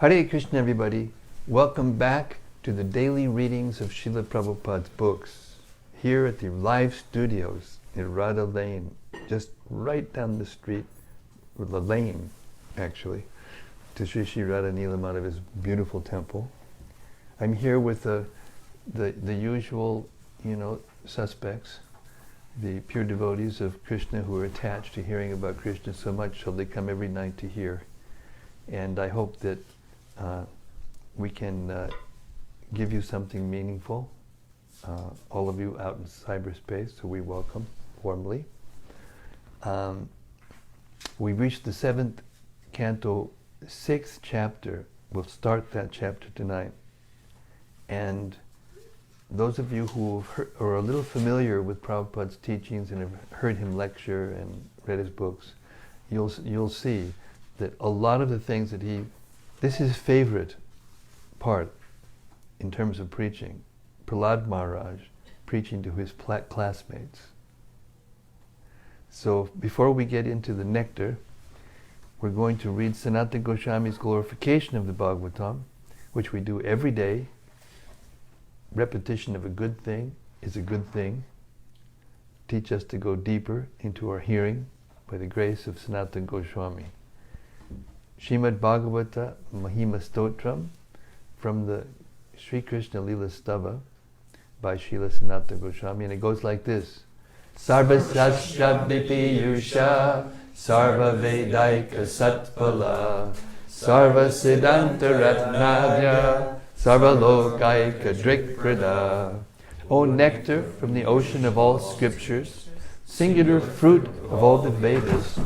Hare Krishna, everybody. Welcome back to the daily readings of Srila Prabhupada's books here at the live studios in Radha Lane, just right down the street, or the lane, actually, to Sri Sri Radha Nilamadava's beautiful temple. I'm here with the usual, suspects, the pure devotees of Krishna who are attached to hearing about Krishna so much so they come every night to hear. And I hope that we can give you something meaningful, all of you out in cyberspace, so we welcome warmly. We reached the 7th canto, 6th chapter. We'll start that chapter tonight. And those of you who are a little familiar with Prabhupada's teachings and have heard him lecture and read his books, you'll see that a lot of the things that this is his favorite part in terms of preaching. Prahlada Maharaj preaching to his classmates. So before we get into the nectar, we're going to read Sanatana Goswami's glorification of the Bhagavatam, which we do every day. Repetition of a good thing is a good thing. Teach us to go deeper into our hearing by the grace of Sanatana Goswami. Srimad-Bhagavata Mahima Stotram from the Sri Krishna Lila Stava by Srila Sanatana Goswami, and it goes like this: Sarva Sastra Vipiyusha Sarva Vedaika Satpala Sarva Siddhanta Ratnadya Sarva Lokaika Drikprada. O nectar from the ocean of all scriptures, singular fruit of all the Vedas,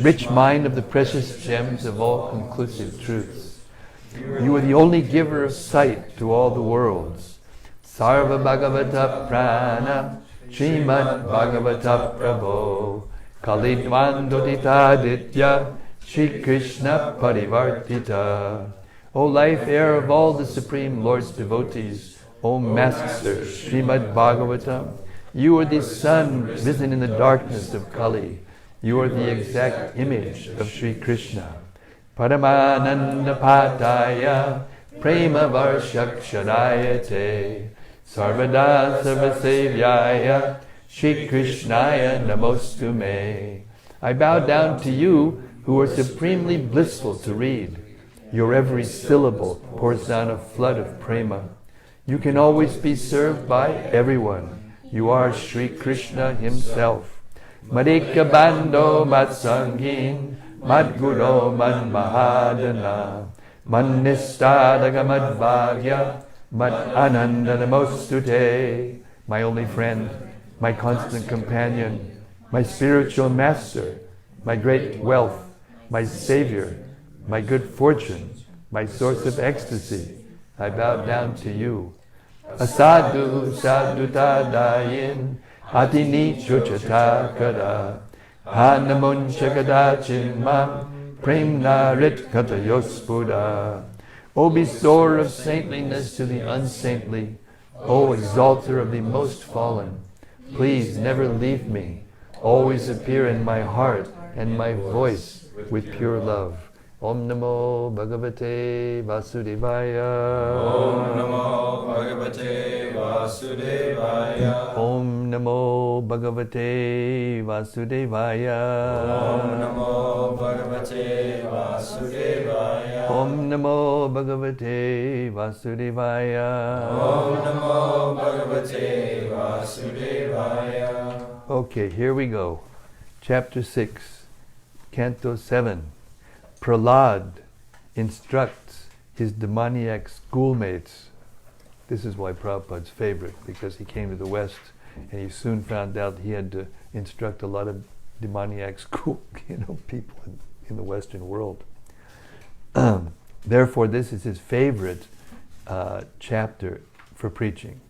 rich mine of the precious gems of all conclusive truths. You are the only giver of sight to all the worlds. Sarva Bhagavata Prana Srimad Bhagavata Prabho Kalidvandodita Ditya Shri Krishna Parivartita. O life air of all the Supreme Lord's devotees, O Master Srimad Bhagavatam, you are the sun risen in the darkness of Kali. You are the exact image of Sri Krishna. Paramananda Pataya Prema Varshaksharayate Sarvada Sarvasevyaya Shri Krishnaya Namostume. I bow down to you who are supremely blissful to read. Your every syllable pours down a flood of prema. You can always be served by everyone. You are Sri Krishna himself. Madhika Bando Matsangin Madguro Man Mahadana Man Nistadaga Madbhagya Mad Ananda Namostute. My only friend, my constant companion, my spiritual master, my great wealth, my savior, my good fortune, my source of ecstasy, I bow down to you. Asadu Saduta Dayin Atini Chuchata Kada Hanamun Shagada Chinmam Premna Rit Katayospuda. O bestower of saintliness to the unsaintly, O exalter of the most fallen, please never leave me. Always appear in my heart and my voice with pure love. Om Namo Bhagavate Vasudevaya. Om Namo Bhagavate Vasudevaya. Om Namo Bhagavate Vasudevaya. Om Namo Bhagavate Vasudevaya. Om Namo Bhagavate Vasudevaya. Om Namo Bhagavate Vasudevaya. Okay, here we go. Chapter 6, Canto 7. Prahlada instructs his demoniac schoolmates. This is why Prabhupada's favorite, because he came to the West and he soon found out he had to instruct a lot of demoniac people in the Western world. Therefore, this is his favorite chapter for preaching.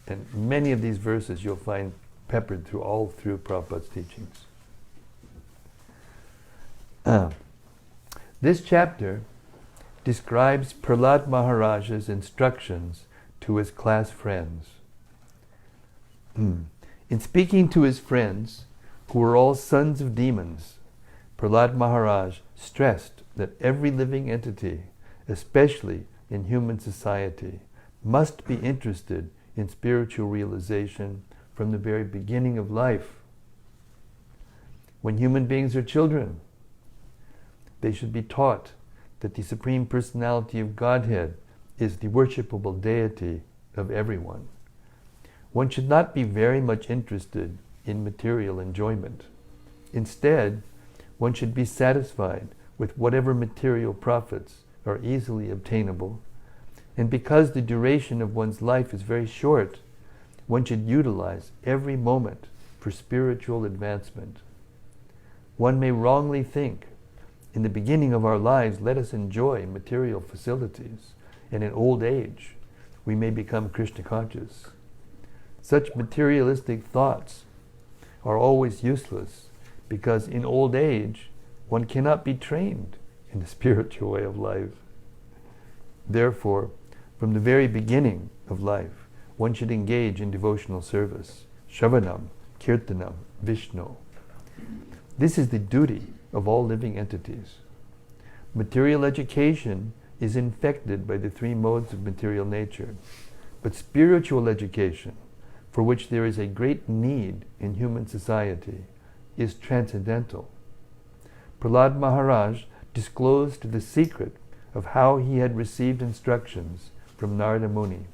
And many of these verses you'll find peppered all through Prabhupada's teachings. This chapter describes Prahlada Maharaj's instructions to his class friends. In speaking to his friends, who were all sons of demons, Prahlada Maharaj stressed that every living entity, especially in human society, must be interested in spiritual realization from the very beginning of life. When human beings are children, they should be taught that the Supreme Personality of Godhead is the worshipable deity of everyone. One should not be very much interested in material enjoyment. Instead, one should be satisfied with whatever material profits are easily obtainable, and because the duration of one's life is very short, one should utilize every moment for spiritual advancement. One may wrongly think, in the beginning of our lives, let us enjoy material facilities, and in old age, we may become Krishna conscious. Such materialistic thoughts are always useless, because in old age, one cannot be trained in the spiritual way of life. Therefore, from the very beginning of life, one should engage in devotional service, Shravanam, Kirtanam, Vishnu. This is the duty of all living entities. Material education is infected by the three modes of material nature, but spiritual education, for which there is a great need in human society, is transcendental. Prahlada Maharaj disclosed the secret of how he had received instructions from Narada Muni.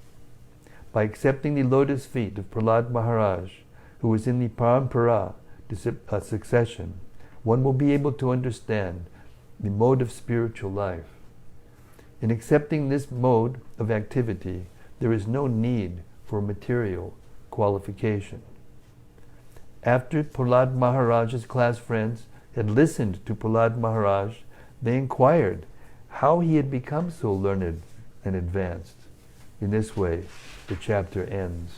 By accepting the lotus feet of Prahlada Maharaj, who was in the parampara succession, one will be able to understand the mode of spiritual life. In accepting this mode of activity, there is no need for material qualification. After Prahlada Maharaj's class friends had listened to Prahlada Maharaj, they inquired how he had become so learned and advanced. In this way, the chapter ends.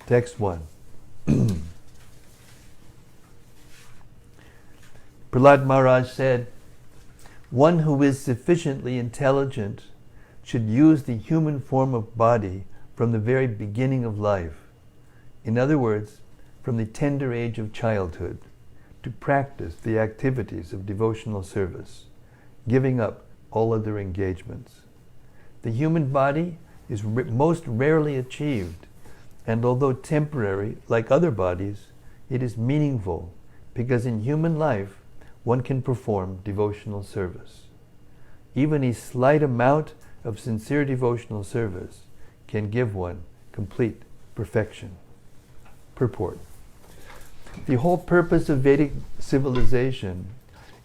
Text 1. Prahlada Maharaj said, "One who is sufficiently intelligent should use the human form of body from the very beginning of life. In other words, from the tender age of childhood, to practice the activities of devotional service, giving up all other engagements. The human body is most rarely achieved, and although temporary, like other bodies, it is meaningful, because in human life, one can perform devotional service. Even a slight amount of sincere devotional service can give one complete perfection." Purport. The whole purpose of Vedic civilization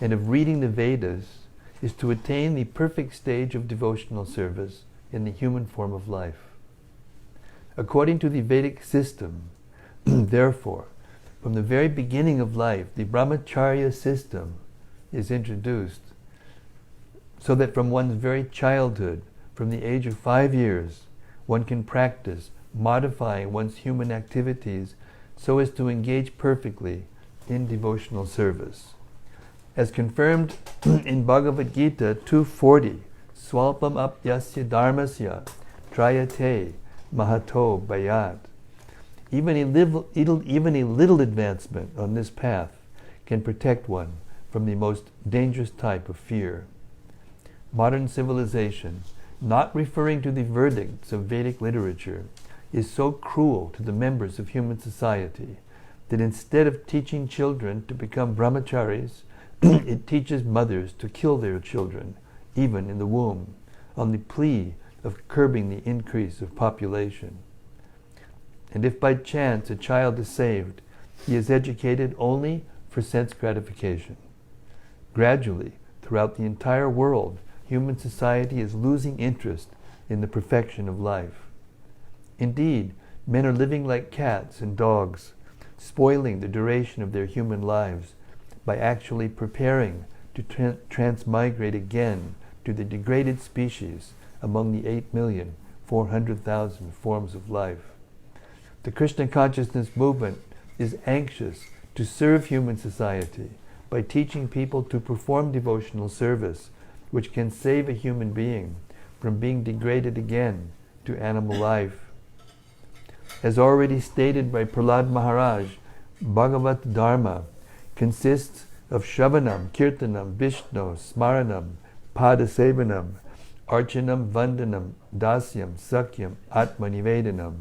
and of reading the Vedas is to attain the perfect stage of devotional service in the human form of life. According to the Vedic system, therefore, from the very beginning of life, the brahmacharya system is introduced, so that from one's very childhood, from the age of 5 years, one can practice modifying one's human activities so as to engage perfectly in devotional service. As confirmed in Bhagavad Gita 2:40, Swalpam apyasya dharmasya trayate mahato bhayat. Even a little advancement on this path can protect one from the most dangerous type of fear. Modern civilization, not referring to the verdicts of Vedic literature, is so cruel to the members of human society that instead of teaching children to become brahmacharis, it teaches mothers to kill their children, even in the womb, on the plea of curbing the increase of population. And if by chance a child is saved, he is educated only for sense gratification. Gradually, throughout the entire world, human society is losing interest in the perfection of life. Indeed, men are living like cats and dogs, spoiling the duration of their human lives by actually preparing to transmigrate again to the degraded species among the 8,400,000 forms of life. The Krishna consciousness movement is anxious to serve human society by teaching people to perform devotional service, which can save a human being from being degraded again to animal life. As already stated by Prahlada Maharaj, Bhagavat Dharma consists of Shravanam, Kirtanam, Vishnu, Smaranam, padasevanam, archanam vandanam, dasyam, sakyam, atmanivedanam.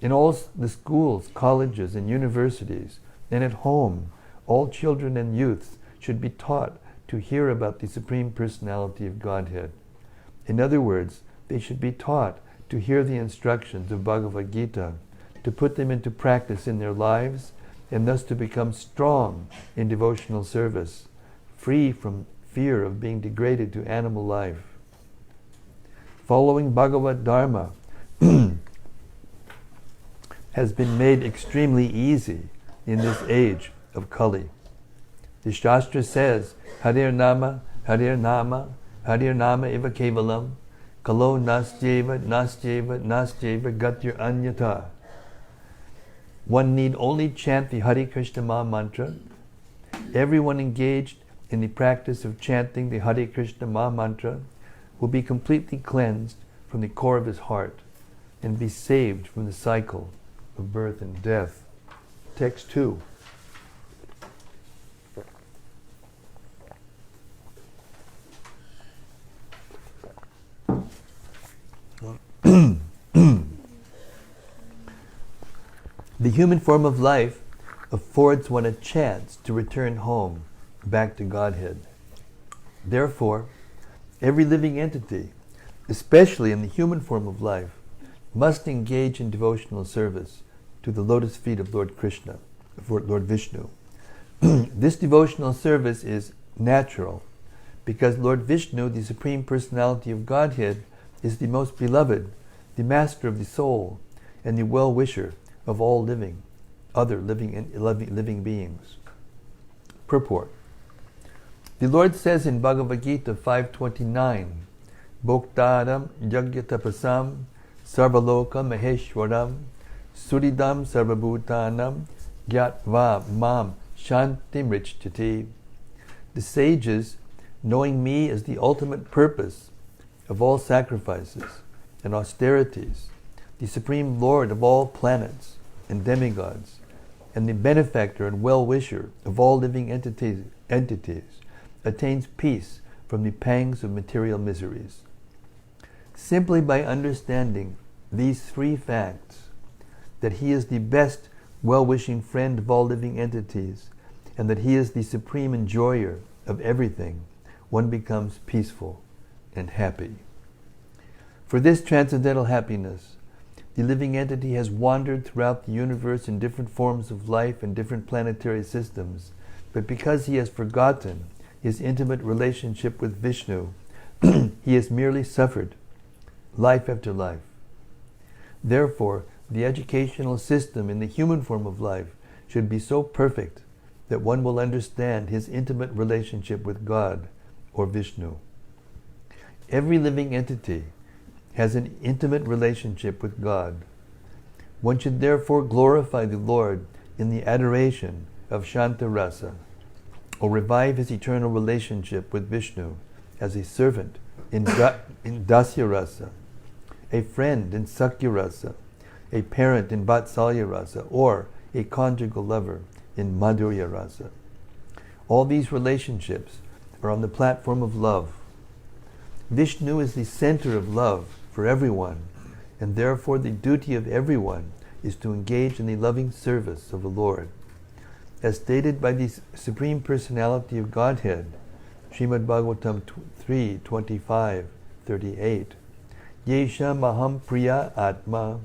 In all the schools, colleges, and universities, and at home, all children and youths should be taught to hear about the Supreme Personality of Godhead. In other words, they should be taught to hear the instructions of Bhagavad Gita, to put them into practice in their lives, and thus to become strong in devotional service, free from fear of being degraded to animal life. Following Bhagavad Dharma has been made extremely easy in this age of Kali. The Shastra says, Harir Nama, Harir Nama, Harir Nama eva kevalam, Kalo nastyeva, nastyeva, nastyeva gatyar anyata. One need only chant the Hare Krishna Maha Mantra. Everyone engaged in the practice of chanting the Hare Krishna Maha Mantra will be completely cleansed from the core of his heart and be saved from the cycle of birth and death. Text 2. The human form of life affords one a chance to return home, back to Godhead. Therefore, every living entity, especially in the human form of life, must engage in devotional service to the lotus feet of Lord Krishna, Lord Vishnu. This devotional service is natural because Lord Vishnu, the Supreme Personality of Godhead, is the most beloved, the master of the soul, and the well-wisher of all other living beings. Purport. The Lord says in Bhagavad Gita 5:29, Bhoktaram Yagyatapasam Sarvaloka Maheshwaram Suridam Sarvabhutanam Gyatva Mam Shantim Richtati. The sages, knowing me as the ultimate purpose of all sacrifices and austerities, the Supreme Lord of all planets and demigods, and the benefactor and well-wisher of all living entities, attains peace from the pangs of material miseries. Simply by understanding these three facts, that he is the best well-wishing friend of all living entities, and that he is the supreme enjoyer of everything, one becomes peaceful and happy. For this transcendental happiness, the living entity has wandered throughout the universe in different forms of life and different planetary systems, but because he has forgotten his intimate relationship with Vishnu, he has merely suffered life after life. Therefore, the educational system in the human form of life should be so perfect that one will understand his intimate relationship with God or Vishnu. Every living entity has an intimate relationship with God. One should therefore glorify the Lord in the adoration of Shanta Rasa, or revive his eternal relationship with Vishnu as a servant in Dasya Rasa, a friend in Sakya Rasa, a parent in Vatsalya Rasa, or a conjugal lover in Madhurya Rasa. All these relationships are on the platform of love. Vishnu is the center of love for everyone, and therefore the duty of everyone is to engage in the loving service of the Lord. As stated by the Supreme Personality of Godhead, Srimad-Bhagavatam 3:25-38, Yesha Maham Priya Atma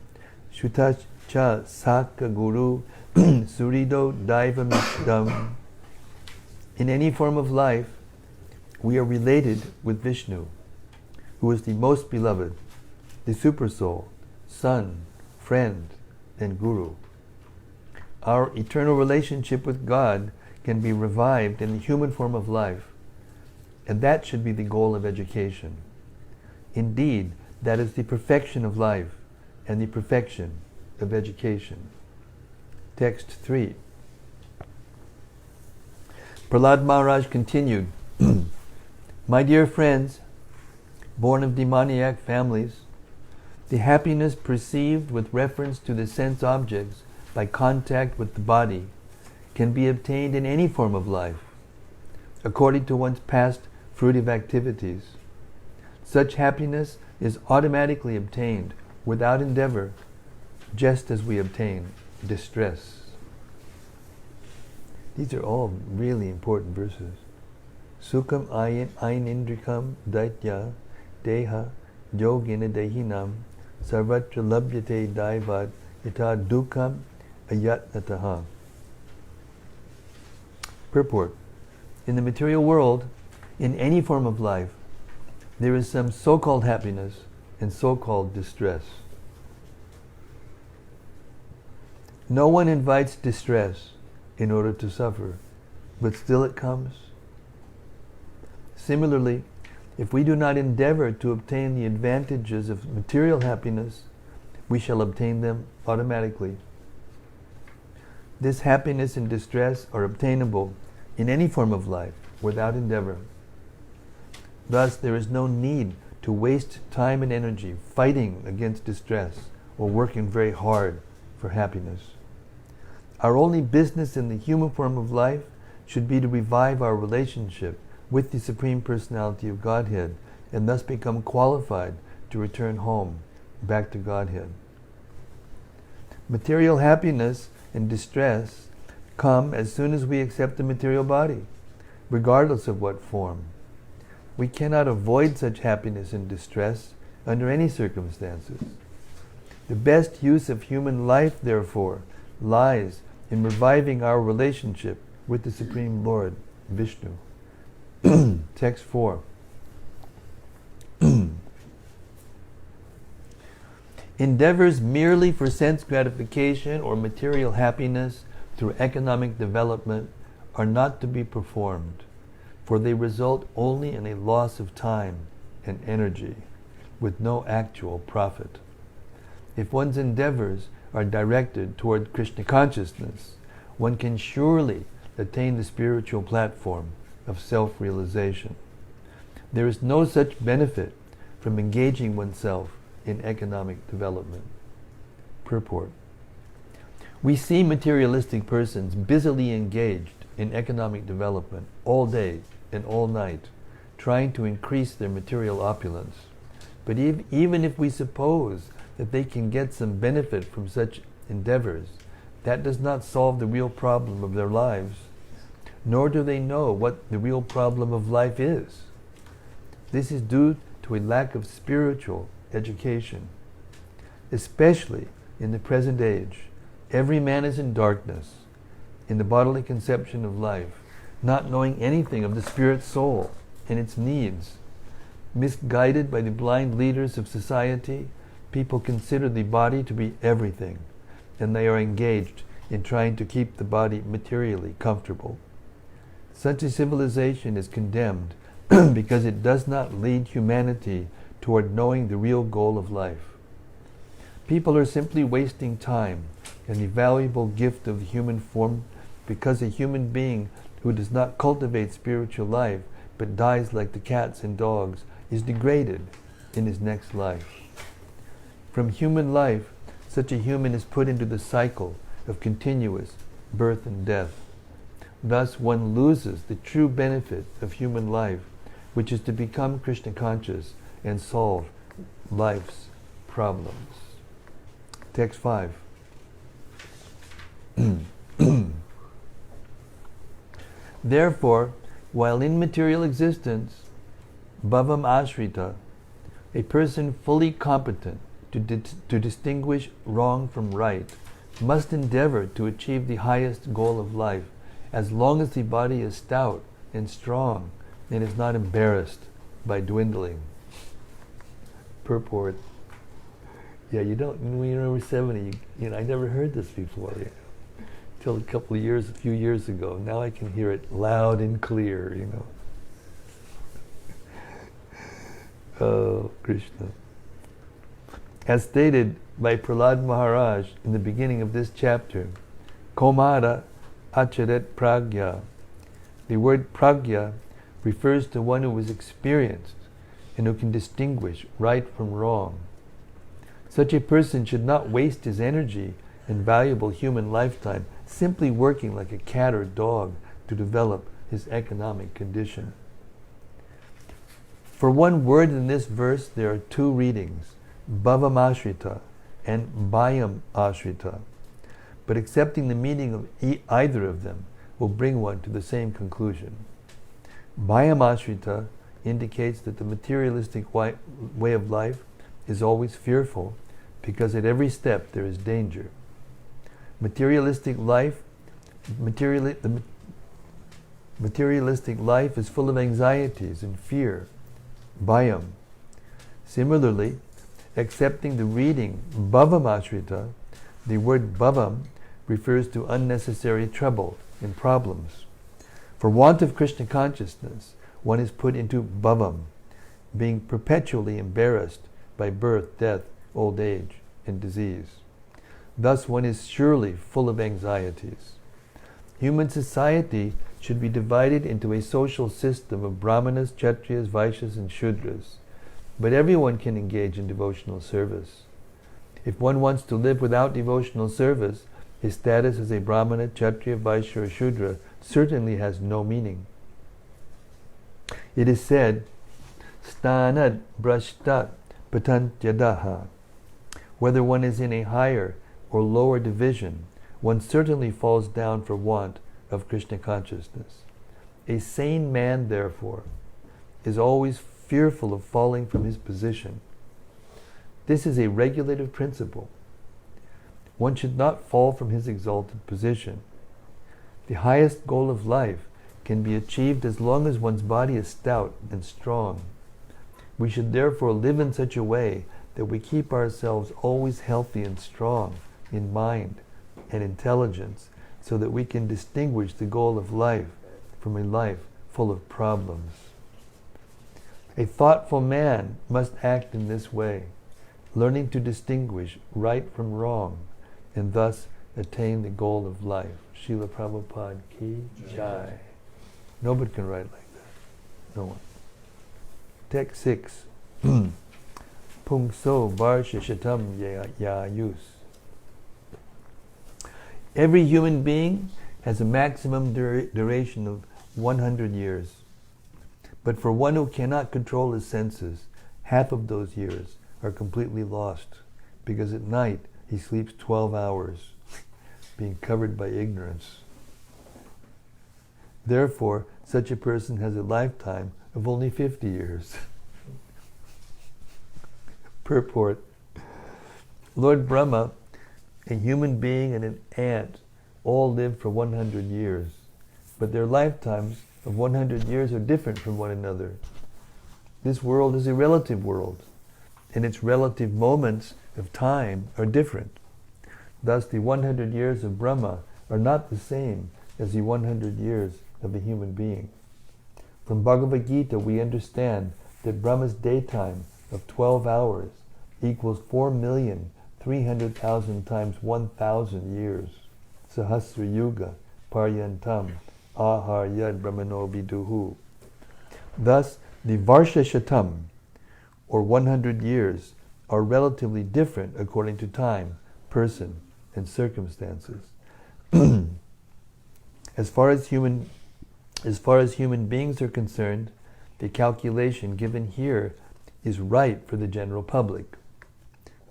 Shutacha Saka Guru Surido Daivamishdam. In any form of life, we are related with Vishnu, who is the most beloved, the Supersoul, Son, Friend, and Guru. Our eternal relationship with God can be revived in the human form of life, and that should be the goal of education. Indeed, that is the perfection of life and the perfection of education. Text 3. Prahlada Maharaj continued, My dear friends, born of demoniac families, the happiness perceived with reference to the sense objects by contact with the body can be obtained in any form of life, according to one's past fruitive activities. Such happiness is automatically obtained without endeavor, just as we obtain distress. These are all really important verses. Sukham ainindrikam daitya deha yogina dehinam sarvatra labhyate daivat yata dukkam ayatnataha. Purport. In the material world, in any form of life, there is some so-called happiness and so-called distress. No one invites distress in order to suffer, but still it comes. Similarly, if we do not endeavor to obtain the advantages of material happiness, we shall obtain them automatically. This happiness and distress are obtainable in any form of life without endeavor. Thus, there is no need to waste time and energy fighting against distress or working very hard for happiness. Our only business in the human form of life should be to revive our relationship with the Supreme Personality of Godhead and thus become qualified to return home, back to Godhead. Material happiness and distress come as soon as we accept the material body, regardless of what form. We cannot avoid such happiness and distress under any circumstances. The best use of human life, therefore, lies in reviving our relationship with the Supreme Lord, Vishnu. Text 4. Endeavors merely for sense gratification or material happiness through economic development are not to be performed, for they result only in a loss of time and energy with no actual profit. If one's endeavors are directed toward Krishna consciousness, one can surely attain the spiritual platform of self-realization. There is no such benefit from engaging oneself in economic development. Purport. We see materialistic persons busily engaged in economic development all day and all night, trying to increase their material opulence. But even if we suppose that they can get some benefit from such endeavors, that does not solve the real problem of their lives, nor do they know what the real problem of life is. This is due to a lack of spiritual education. Especially in the present age, every man is in darkness, in the bodily conception of life, not knowing anything of the spirit soul and its needs. Misguided by the blind leaders of society, people consider the body to be everything, and they are engaged in trying to keep the body materially comfortable. Such a civilization is condemned because it does not lead humanity toward knowing the real goal of life. People are simply wasting time and the valuable gift of the human form because a human being who does not cultivate spiritual life but dies like the cats and dogs is degraded in his next life. From human life, such a human is put into the cycle of continuous birth and death. Thus one loses the true benefit of human life, which is to become Krishna conscious and solve life's problems. Text 5. Therefore, while in material existence, bhavam ashrita, a person fully competent to distinguish wrong from right, must endeavor to achieve the highest goal of life, as long as the body is stout and strong and is not embarrassed by dwindling. Purport. Yeah, when you're over 70, I never heard this before, till a few years ago. Now I can hear it loud and clear, Oh, Krishna. As stated by Prahlada Maharaj in the beginning of this chapter, Komara acharet pragya. The word pragya refers to one who is experienced and who can distinguish right from wrong. Such a person should not waste his energy and valuable human lifetime simply working like a cat or dog to develop his economic condition. For one word in this verse, there are two readings, bhavam ashrita and bhayam ashrita. But accepting the meaning of either of them will bring one to the same conclusion. Bhayam ashrita indicates that the materialistic way of life is always fearful because at every step there is danger. Materialistic life is full of anxieties and fear, bhayam. Similarly, accepting the reading bhavam ashrita, the word bhavam refers to unnecessary trouble and problems. For want of Krishna consciousness, one is put into bhavam, being perpetually embarrassed by birth, death, old age, and disease. Thus one is surely full of anxieties. Human society should be divided into a social system of brahmanas, kshatriyas, vaishyas, and shudras. But everyone can engage in devotional service. If one wants to live without devotional service, his status as a brahmana, kshatriya, vaishya, or shudra certainly has no meaning. It is said, stanad brashtat patantyadaha. Whether one is in a higher or lower division, one certainly falls down for want of Krishna consciousness. A sane man, therefore, is always fearful of falling from his position. This is a regulative principle. One should not fall from his exalted position. The highest goal of life can be achieved as long as one's body is stout and strong. We should therefore live in such a way that we keep ourselves always healthy and strong in mind and intelligence, so that we can distinguish the goal of life from a life full of problems. A thoughtful man must act in this way, learning to distinguish right from wrong, and thus attain the goal of life. Srila Prabhupada ki jai. Nobody can write like that. No one. Text 6. Pungso varsha shatam yayus. Every human being has a maximum duration of 100 years. But for one who cannot control his senses, half of those years are completely lost, because at night he sleeps 12 hours, being covered by ignorance. Therefore, such a person has a lifetime of only 50 years. Purport. Lord Brahma, a human being, and an ant all live for 100 years, but their lifetimes of 100 years are different from one another. This world is a relative world, and its relative moments of time are different. Thus, the 100 years of Brahma are not the same as the 100 years of a human being. From Bhagavad Gita, we understand that Brahma's daytime of 12 hours equals 4,300,000 times 1,000 years. Sahasra Yuga Paryantam Ahar Yad Brahmano Viduhu. Thus, the Varsha Shatam, or 100 years, are relatively different according to time, person, and circumstances. As far as human beings are concerned, the calculation given here is right for the general public.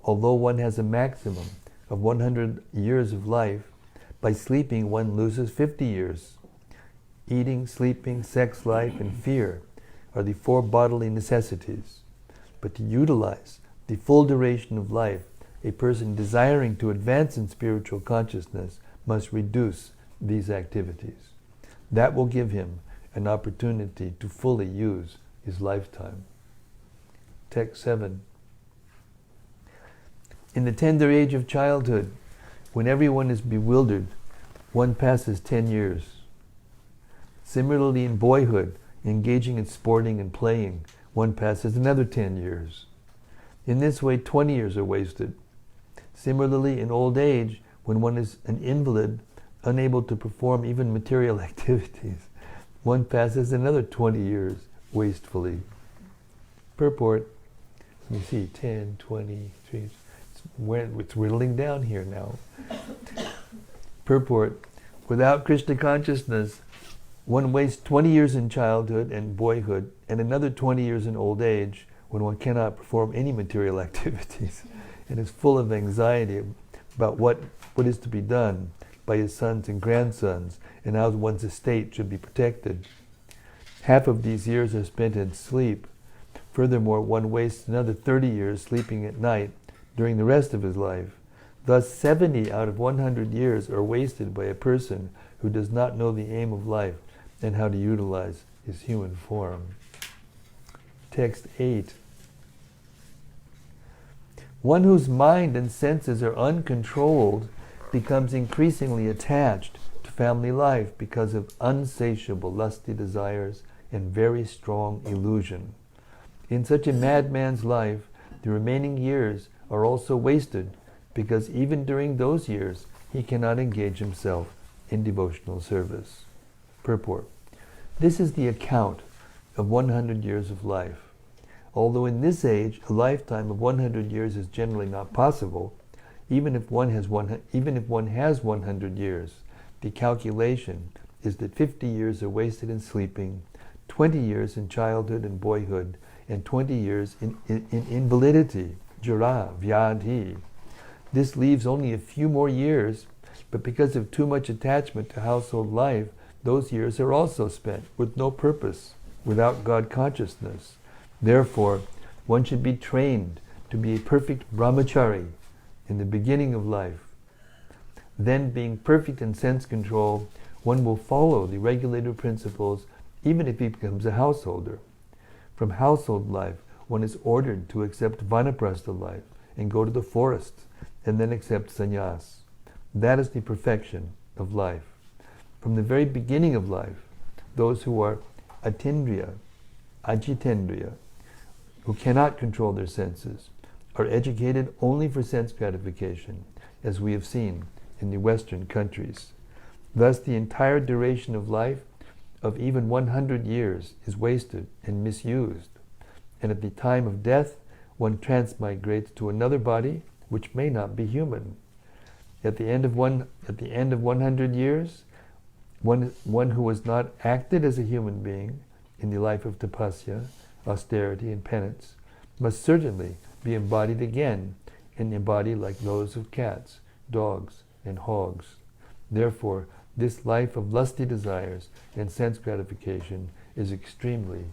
Although one has a maximum of 100 years of life, by sleeping one loses 50 years. Eating, sleeping, sex life, and fear are the 4 bodily necessities. But to utilize the full duration of life, a person desiring to advance in spiritual consciousness must reduce these activities. That will give him an opportunity to fully use his lifetime. Text 7. In the tender age of childhood, when everyone is bewildered, one passes 10 years. Similarly, in boyhood, engaging in sporting and playing, one passes another 10 years. In this way, 20 years are wasted. Similarly, in old age, when one is an invalid, unable to perform even material activities, one passes another 20 years wastefully. Purport. You see, 10, 20, 3. It's whittling down here now. Purport. Without Krishna consciousness, One wastes 20 years in childhood and boyhood and another 20 years in old age when one cannot perform any material activities and is full of anxiety about what is to be done by his sons and grandsons and how one's estate should be protected. Half of these years are spent in sleep. Furthermore, one wastes another 30 years sleeping at night during the rest of his life. Thus, 70 out of 100 years are wasted by a person who does not know the aim of life and how to utilize his human form. Text 8. One whose mind and senses are uncontrolled becomes increasingly attached to family life because of unsatiable lusty desires and very strong illusion. In such a madman's life, the remaining years are also wasted because even during those years he cannot engage himself in devotional service. Purport. This is the account of 100 years of life. Although in this age a lifetime of 100 years is generally not possible, even if one has 100 years, the calculation is that 50 years are wasted in sleeping, 20 years in childhood and boyhood, and 20 years in invalidity, jara, vyadhi. This leaves only a few more years, but because of too much attachment to household life, those years are also spent with no purpose, without God consciousness. Therefore, one should be trained to be a perfect brahmachari in the beginning of life. Then, being perfect in sense control, one will follow the regulative principles even if he becomes a householder. From household life, one is ordered to accept vanaprastha life and go to the forest, and then accept sannyas. That is the perfection of life. From the very beginning of life, those who are atindriya, ajitendriya, who cannot control their senses, are educated only for sense gratification, as we have seen in the Western countries. Thus, the entire duration of life of even 100 years is wasted and misused. And at the time of death, one transmigrates to another body which may not be human. At the end of 100 years, one who has not acted as a human being in the life of tapasya, austerity, and penance, must certainly be embodied again in a body like those of cats, dogs, and hogs. Therefore, this life of lusty desires and sense gratification is extremely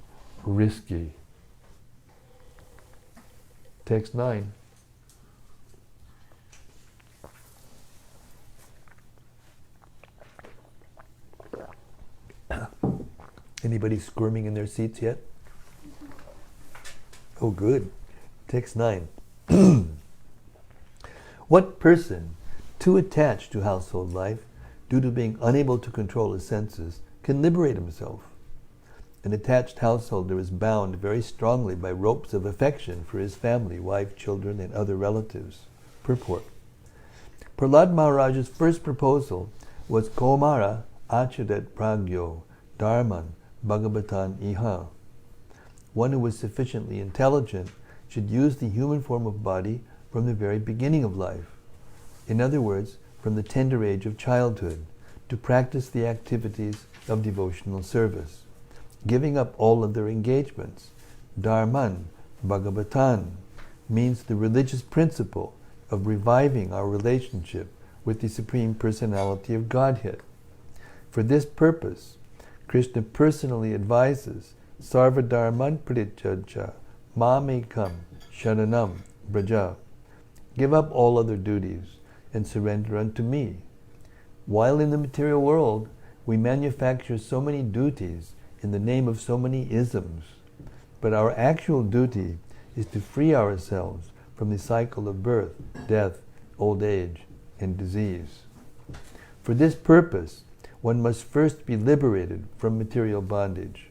risky. Text 9. Anybody squirming in their seats yet? Oh, good. Text 9. What person, too attached to household life, due to being unable to control his senses, can liberate himself? An attached householder is bound very strongly by ropes of affection for his family, wife, children, and other relatives. Purport. Prahlada Maharaj's first proposal was Komara Achadat Pragyo Dharman Bhagavatam Iha. One who was sufficiently intelligent should use the human form of body from the very beginning of life. In other words, from the tender age of childhood, to practice the activities of devotional service, giving up all other engagements. Dharman Bhagavatam means the religious principle of reviving our relationship with the Supreme Personality of Godhead. For this purpose, Krishna personally advises Sarva Dharman Prityaja Mamekam Sharanam Braja. Give up all other duties and surrender unto me. While in the material world, we manufacture so many duties in the name of so many isms, but our actual duty is to free ourselves from the cycle of birth, death, old age, and disease. For this purpose, one must first be liberated from material bondage,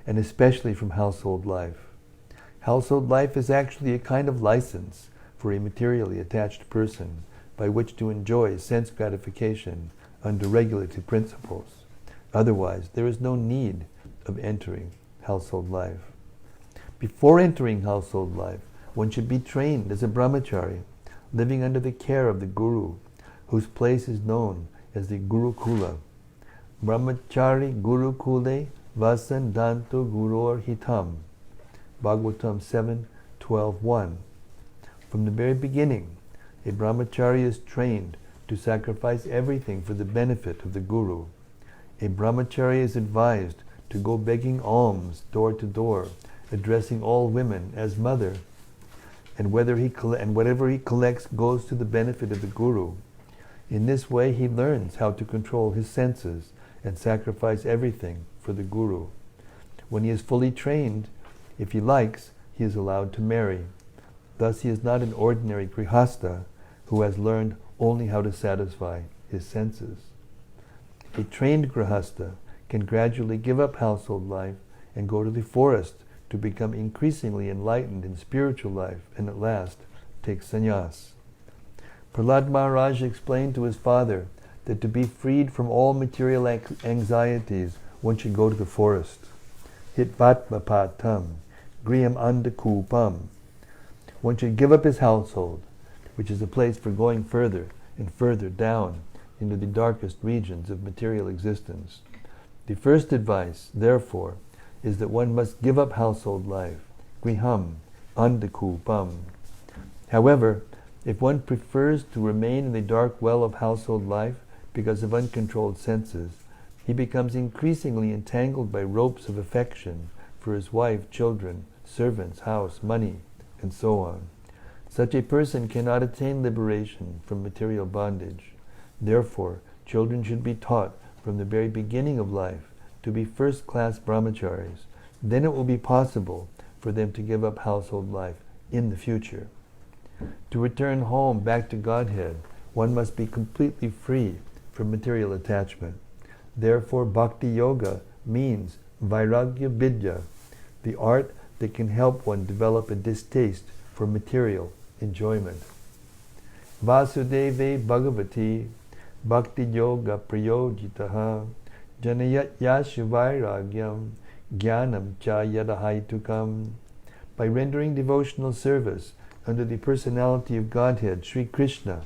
and especially from household life. Household life is actually a kind of license for a materially attached person by which to enjoy sense gratification under regulative principles. Otherwise, there is no need of entering household life. Before entering household life, one should be trained as a brahmachari, living under the care of the guru, whose place is known as the Gurukula. Brahmachari Guru Kule Vasan Danto Guror Hitam. Bhagavatam 7:12-1. From the very beginning, a brahmachari is trained to sacrifice everything for the benefit of the Guru. A brahmachari is advised to go begging alms door to door, addressing all women as mother, and whatever he collects goes to the benefit of the Guru. In this way he learns how to control his senses and sacrifice everything for the Guru. When he is fully trained, if he likes, he is allowed to marry. Thus he is not an ordinary grihasta who has learned only how to satisfy his senses. A trained grihasta can gradually give up household life and go to the forest to become increasingly enlightened in spiritual life and at last take sannyas. Prahlada Maharaj explained to his father that to be freed from all material anxieties, one should go to the forest. Hitvatma patam, griham andakupam. One should give up his household, which is a place for going further and further down into the darkest regions of material existence. The first advice, therefore, is that one must give up household life, griham andakupam. However, if one prefers to remain in the dark well of household life because of uncontrolled senses, he becomes increasingly entangled by ropes of affection for his wife, children, servants, house, money, and so on. Such a person cannot attain liberation from material bondage. Therefore, children should be taught from the very beginning of life to be first-class brahmacharis. Then it will be possible for them to give up household life in the future. To return home back to Godhead, one must be completely free from material attachment. Therefore, bhakti yoga means vairagya vidya, the art that can help one develop a distaste for material enjoyment. Vasudeve Bhagavati Bhakti Yoga Prayojitaha Janayat Yashu Vairagyam Jnanam Cha Yadahaitukam. By rendering devotional service under the personality of Godhead, Sri Krishna,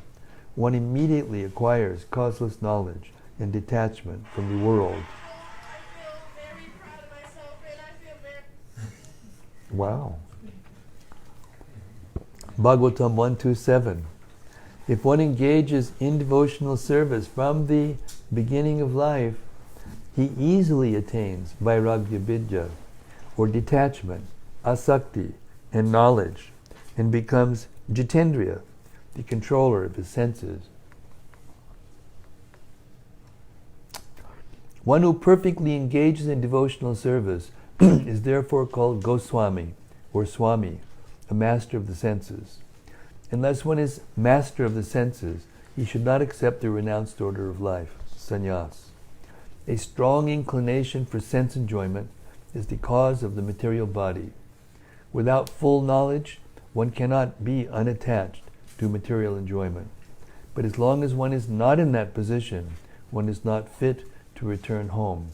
one immediately acquires causeless knowledge and detachment from the world. I feel very proud of myself, and I feel very... Wow. Bhagavatam 127. If one engages in devotional service from the beginning of life, he easily attains vairagya vidya, or detachment, asakti, and knowledge, and becomes jitendriya, the controller of his senses. One who perfectly engages in devotional service is therefore called Goswami, or Swami, a master of the senses. Unless one is master of the senses, he should not accept the renounced order of life, sannyas. A strong inclination for sense enjoyment is the cause of the material body. Without full knowledge, one cannot be unattached to material enjoyment. But as long as one is not in that position, one is not fit to return home,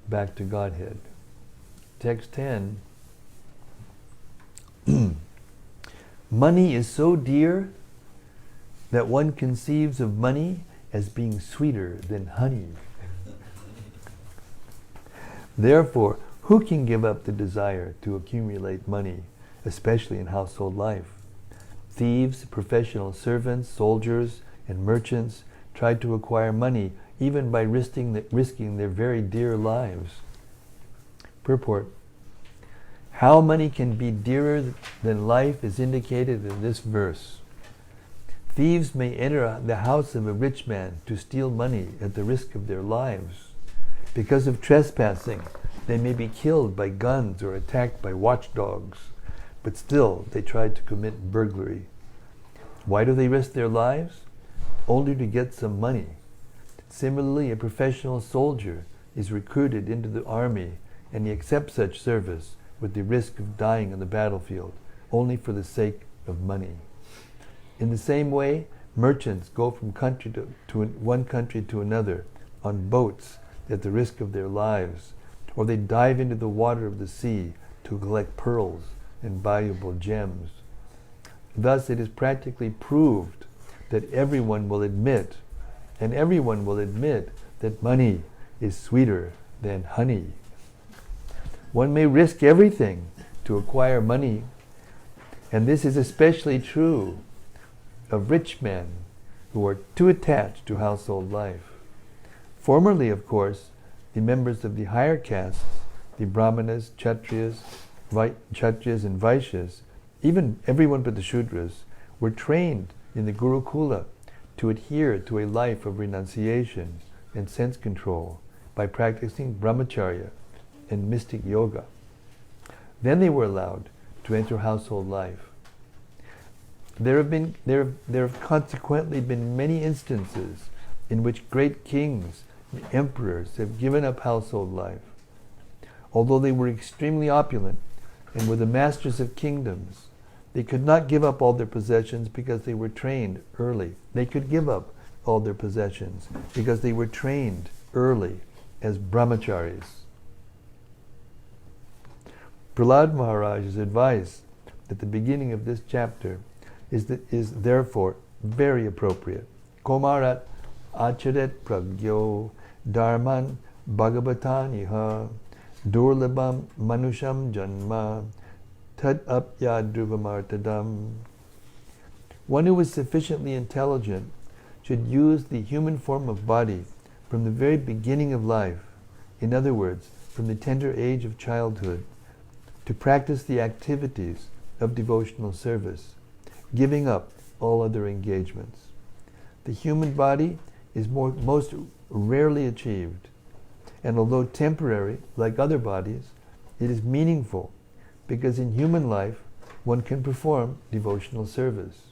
back to Godhead. Text 10. Money is so dear that one conceives of money as being sweeter than honey. Therefore, who can give up the desire to accumulate money, especially in household life? Thieves, professional servants, soldiers, and merchants try to acquire money even by risking their very dear lives. Purport. How money can be dearer than life is indicated in this verse. Thieves may enter the house of a rich man to steal money at the risk of their lives. Because of trespassing, they may be killed by guns or attacked by watchdogs, but still they try to commit burglary. Why do they risk their lives? Only to get some money. Similarly, a professional soldier is recruited into the army and he accepts such service with the risk of dying on the battlefield, only for the sake of money. In the same way, merchants go from one country to another on boats at the risk of their lives, or they dive into the water of the sea to collect pearls and valuable gems. Thus it is practically proved that everyone will admit that money is sweeter than honey. One may risk everything to acquire money, and this is especially true of rich men who are too attached to household life. Formerly, of course, the members of the higher castes, the Brahmanas, Kshatriyas, and Vaishyas, even everyone but the Shudras, were trained in the Gurukula to adhere to a life of renunciation and sense control by practicing brahmacharya and mystic yoga. Then they were allowed to enter household life. There have consequently been many instances in which great kings and emperors have given up household life. Although they were extremely opulent and were the masters of kingdoms, they could not give up all their possessions because they were trained early. They could give up all their possessions because they were trained early as brahmacharis. Prahlada Maharaj's advice at the beginning of this chapter is therefore very appropriate. Komarat acharet pragyo dharman bhagavatam iha durlabam manusham janma tad apya dhruvamartadam. One who is sufficiently intelligent should use the human form of body from the very beginning of life, in other words, from the tender age of childhood, to practice the activities of devotional service, giving up all other engagements. The human body is most rarely achieved, and although temporary, like other bodies, it is meaningful, because in human life one can perform devotional service.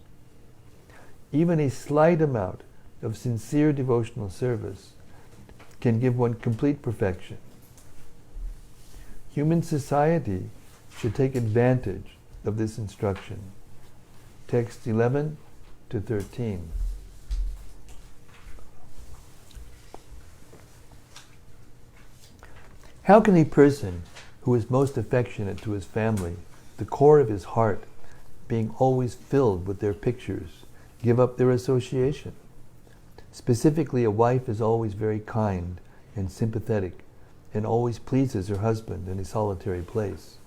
Even a slight amount of sincere devotional service can give one complete perfection. Human society should take advantage of this instruction. Text 11 to 13. How can a person who is most affectionate to his family, the core of his heart being always filled with their pictures, give up their association? Specifically, a wife is always very kind and sympathetic and always pleases her husband in a solitary place.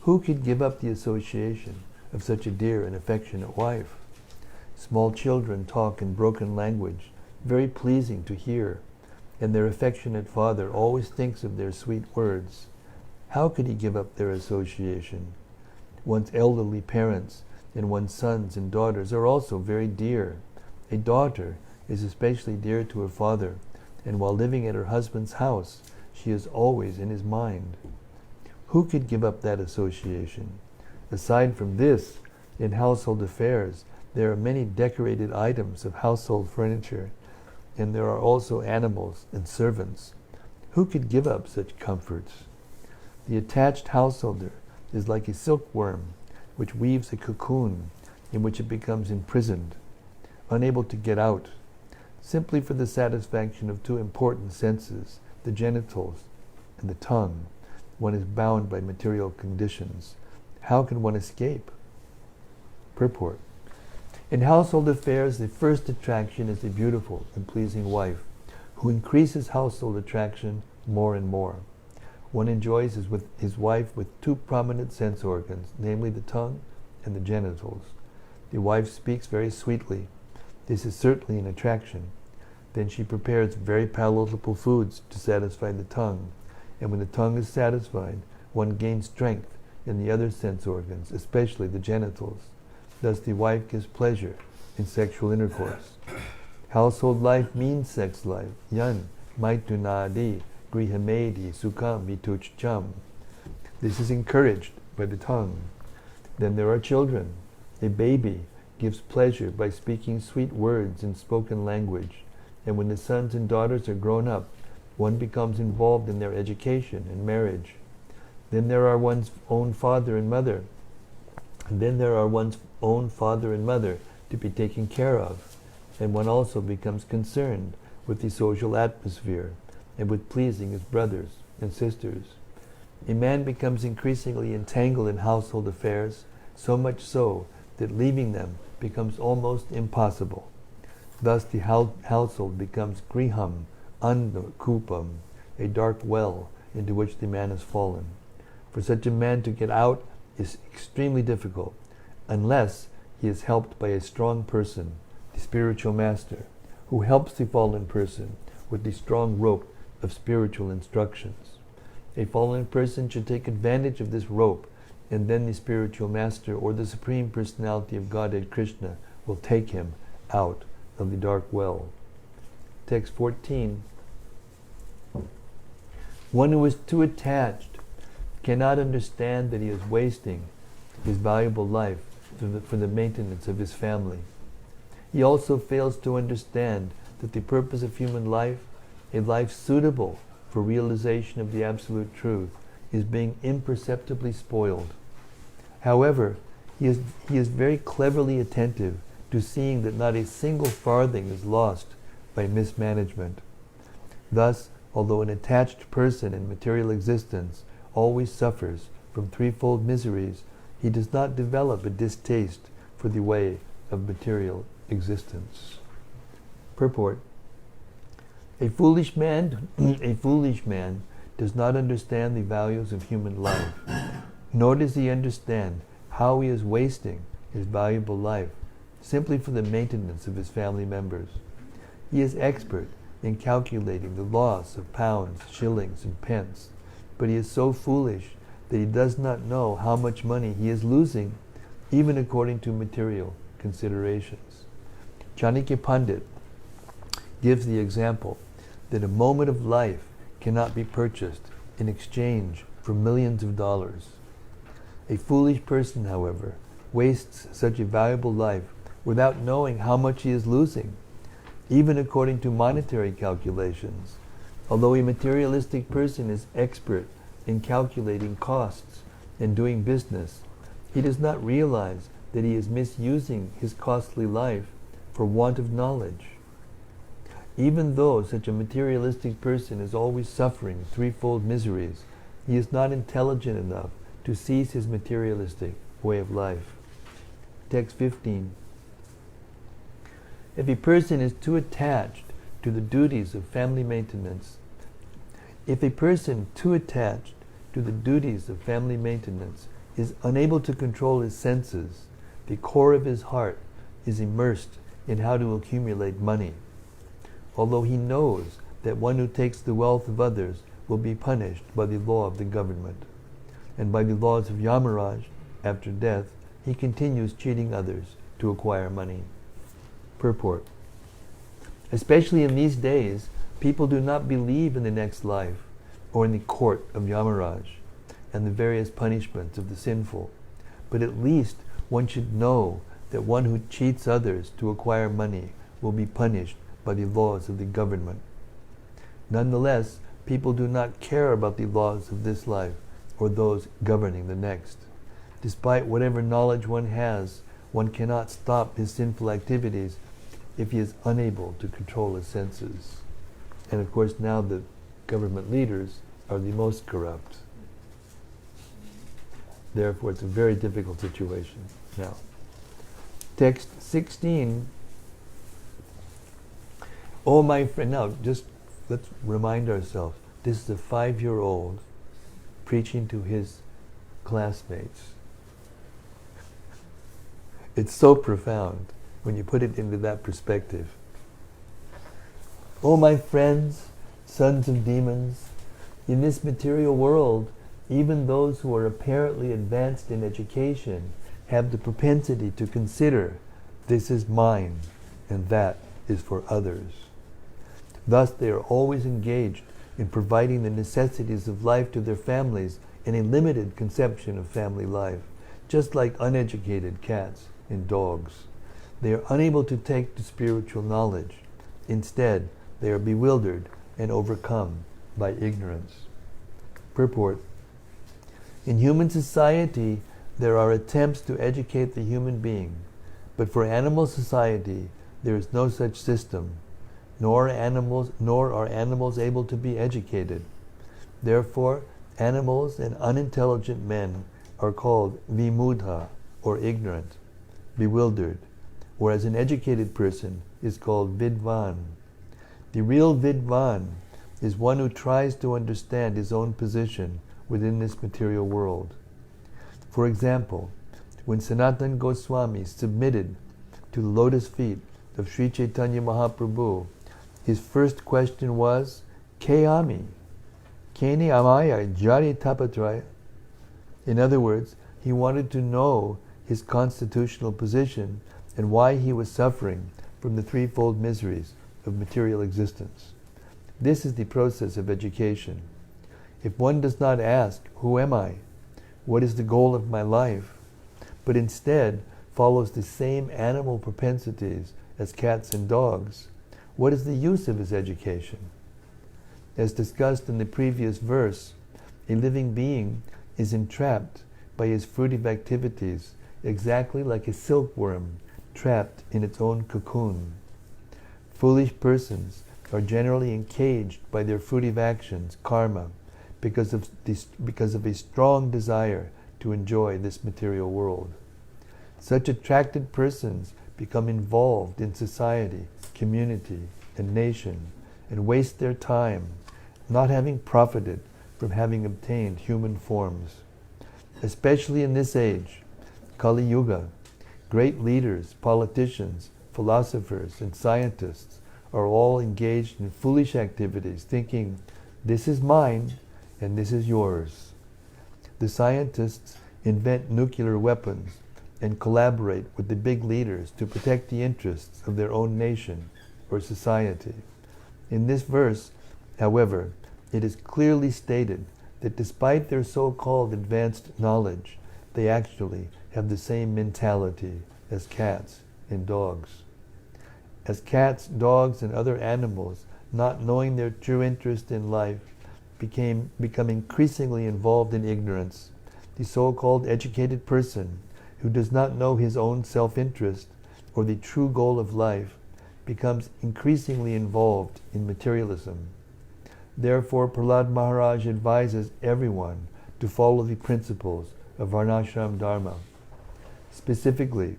Who could give up the association of such a dear and affectionate wife? Small children talk in broken language, very pleasing to hear, and their affectionate father always thinks of their sweet words. How could he give up their association? One's elderly parents and one's sons and daughters are also very dear. A daughter is especially dear to her father, and while living at her husband's house, she is always in his mind. Who could give up that association? Aside from this, in household affairs, there are many decorated items of household furniture, and there are also animals and servants. Who could give up such comforts? The attached householder is like a silkworm which weaves a cocoon in which it becomes imprisoned, unable to get out, simply for the satisfaction of two important senses, the genitals and the tongue. One is bound by material conditions. How can one escape? Purport. In household affairs, the first attraction is a beautiful and pleasing wife, who increases household attraction more and more. One enjoys his wife with two prominent sense organs, namely the tongue and the genitals. The wife speaks very sweetly. This is certainly an attraction. Then she prepares very palatable foods to satisfy the tongue, and when the tongue is satisfied, one gains strength in the other sense organs, especially the genitals. Thus the wife gives pleasure in sexual intercourse. Household life means sex life. Yan, maitunadi, grihamedi, sukham, vituchcham. This is encouraged by the tongue. Then there are children. A baby gives pleasure by speaking sweet words in spoken language, and when the sons and daughters are grown up, one becomes involved in their education and marriage. Then there are one's own father and mother. And then there are one's own father and mother to be taken care of, and one also becomes concerned with the social atmosphere and with pleasing his brothers and sisters. A man becomes increasingly entangled in household affairs, so much so that leaving them becomes almost impossible. Thus the household becomes griham, andakupam, a dark well into which the man has fallen. For such a man to get out is extremely difficult, unless he is helped by a strong person, the spiritual master, who helps the fallen person with the strong rope of spiritual instructions. A fallen person should take advantage of this rope, and then the spiritual master or the Supreme Personality of Godhead Krishna will take him out of the dark well. Text 14. One who is too attached cannot understand that he is wasting his valuable life for the maintenance of his family. He also fails to understand that the purpose of human life, a life suitable for realization of the absolute truth, is being imperceptibly spoiled. However, he is very cleverly attentive to seeing that not a single farthing is lost by mismanagement. Thus, although an attached person in material existence always suffers from threefold miseries, he does not develop a distaste for the way of material existence. Purport. A foolish man does not understand the values of human life, nor does he understand how he is wasting his valuable life simply for the maintenance of his family members. He is expert in calculating the loss of pounds, shillings, and pence, but he is so foolish that he does not know how much money he is losing, even according to material considerations. Chanakya Pandit gives the example that a moment of life cannot be purchased in exchange for millions of dollars. A foolish person, however, wastes such a valuable life without knowing how much he is losing, even according to monetary calculations. Although a materialistic person is expert in calculating costs and doing business, he does not realize that he is misusing his costly life for want of knowledge. Even though such a materialistic person is always suffering threefold miseries, he is not intelligent enough to seize his materialistic way of life. Text 15. If a person is too attached to the duties of family maintenance, is unable to control his senses, the core of his heart is immersed in how to accumulate money. Although he knows that one who takes the wealth of others will be punished by the law of the government, and by the laws of Yamaraj, after death, he continues cheating others to acquire money. Purport. Especially in these days, people do not believe in the next life, or in the court of Yamaraj, and the various punishments of the sinful. But at least one should know that one who cheats others to acquire money will be punished by the laws of the government. Nonetheless, people do not care about the laws of this life or those governing the next. Despite whatever knowledge one has, one cannot stop his sinful activities if he is unable to control his senses. And of course now the government leaders are the most corrupt. Therefore it's a very difficult situation. Now, text 16. Oh my friend, now just let's remind ourselves, this is a 5-year-old preaching to his classmates. It's so profound when you put it into that perspective. Oh my friends, sons of demons, in this material world, even those who are apparently advanced in education have the propensity to consider this is mine and that is for others. Thus they are always engaged in providing the necessities of life to their families in a limited conception of family life, just like uneducated cats and dogs. They are unable to take to spiritual knowledge. Instead, they are bewildered and overcome by ignorance. Purport. In human society, there are attempts to educate the human being, but for animal society, there is no such system, nor are animals able to be educated. Therefore, animals and unintelligent men are called vimudha, or ignorant, bewildered, whereas an educated person is called vidvan. The real Vidvan is one who tries to understand his own position within this material world. For example, when Sanatana Goswami submitted to the lotus feet of Sri Chaitanya Mahaprabhu, his first question was, Ke ami? Keni amaya jari tapatraya? In other words, he wanted to know his constitutional position and why he was suffering from the threefold miseries of material existence. This is the process of education. If one does not ask, who am I? What is the goal of my life? But instead follows the same animal propensities as cats and dogs, what is the use of his education? As discussed in the previous verse, a living being is entrapped by his fruitive activities exactly like a silkworm trapped in its own cocoon. Foolish persons are generally encaged by their fruitive actions, karma, because of a strong desire to enjoy this material world. Such attracted persons become involved in society, community, and nation, and waste their time not having profited from having obtained human forms. Especially in this age, Kali Yuga, great leaders, politicians, philosophers, and scientists are all engaged in foolish activities, thinking, this is mine and this is yours. The scientists invent nuclear weapons and collaborate with the big leaders to protect the interests of their own nation or society. In this verse, however, it is clearly stated that despite their so-called advanced knowledge, they actually have the same mentality as cats and dogs. As cats, dogs, and other animals, not knowing their true interest in life, become increasingly involved in ignorance, the so-called educated person who does not know his own self-interest or the true goal of life becomes increasingly involved in materialism. Therefore, Prahlada Maharaj advises everyone to follow the principles of Varnashram Dharma. Specifically,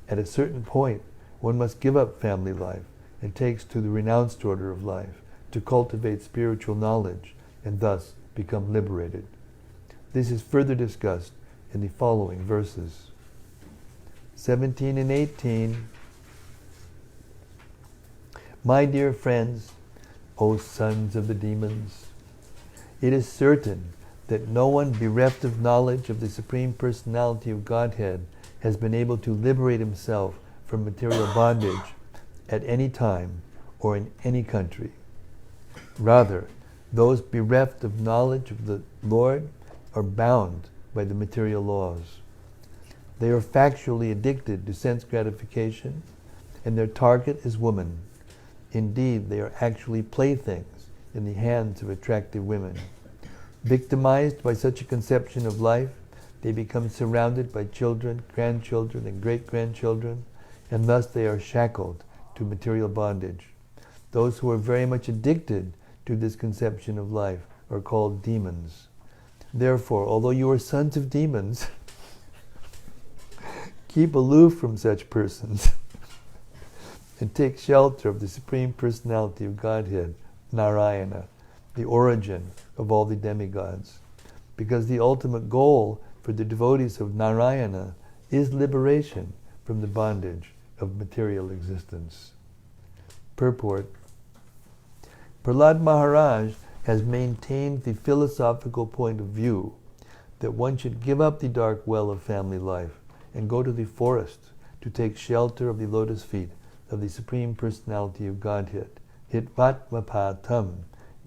at a certain point, one must give up family life and takes to the renounced order of life to cultivate spiritual knowledge and thus become liberated. This is further discussed in the following verses. 17 and 18. My dear friends, O sons of the demons, it is certain that no one bereft of knowledge of the Supreme Personality of Godhead has been able to liberate himself from material bondage at any time or in any country. Rather, those bereft of knowledge of the Lord are bound by the material laws. They are factually addicted to sense gratification, and their target is woman. Indeed, they are actually playthings in the hands of attractive women. Victimized by such a conception of life, they become surrounded by children, grandchildren, and great-grandchildren, and thus they are shackled to material bondage. Those who are very much addicted to this conception of life are called demons. Therefore, although you are sons of demons, keep aloof from such persons and take shelter of the Supreme Personality of Godhead, Narayana, the origin of all the demigods. Because the ultimate goal for the devotees of Narayana is liberation from the bondage of material existence. Purport. Prahlada Maharaj has maintained the philosophical point of view that one should give up the dark well of family life and go to the forest to take shelter of the lotus feet of the Supreme Personality of Godhead. Hitvatvapatam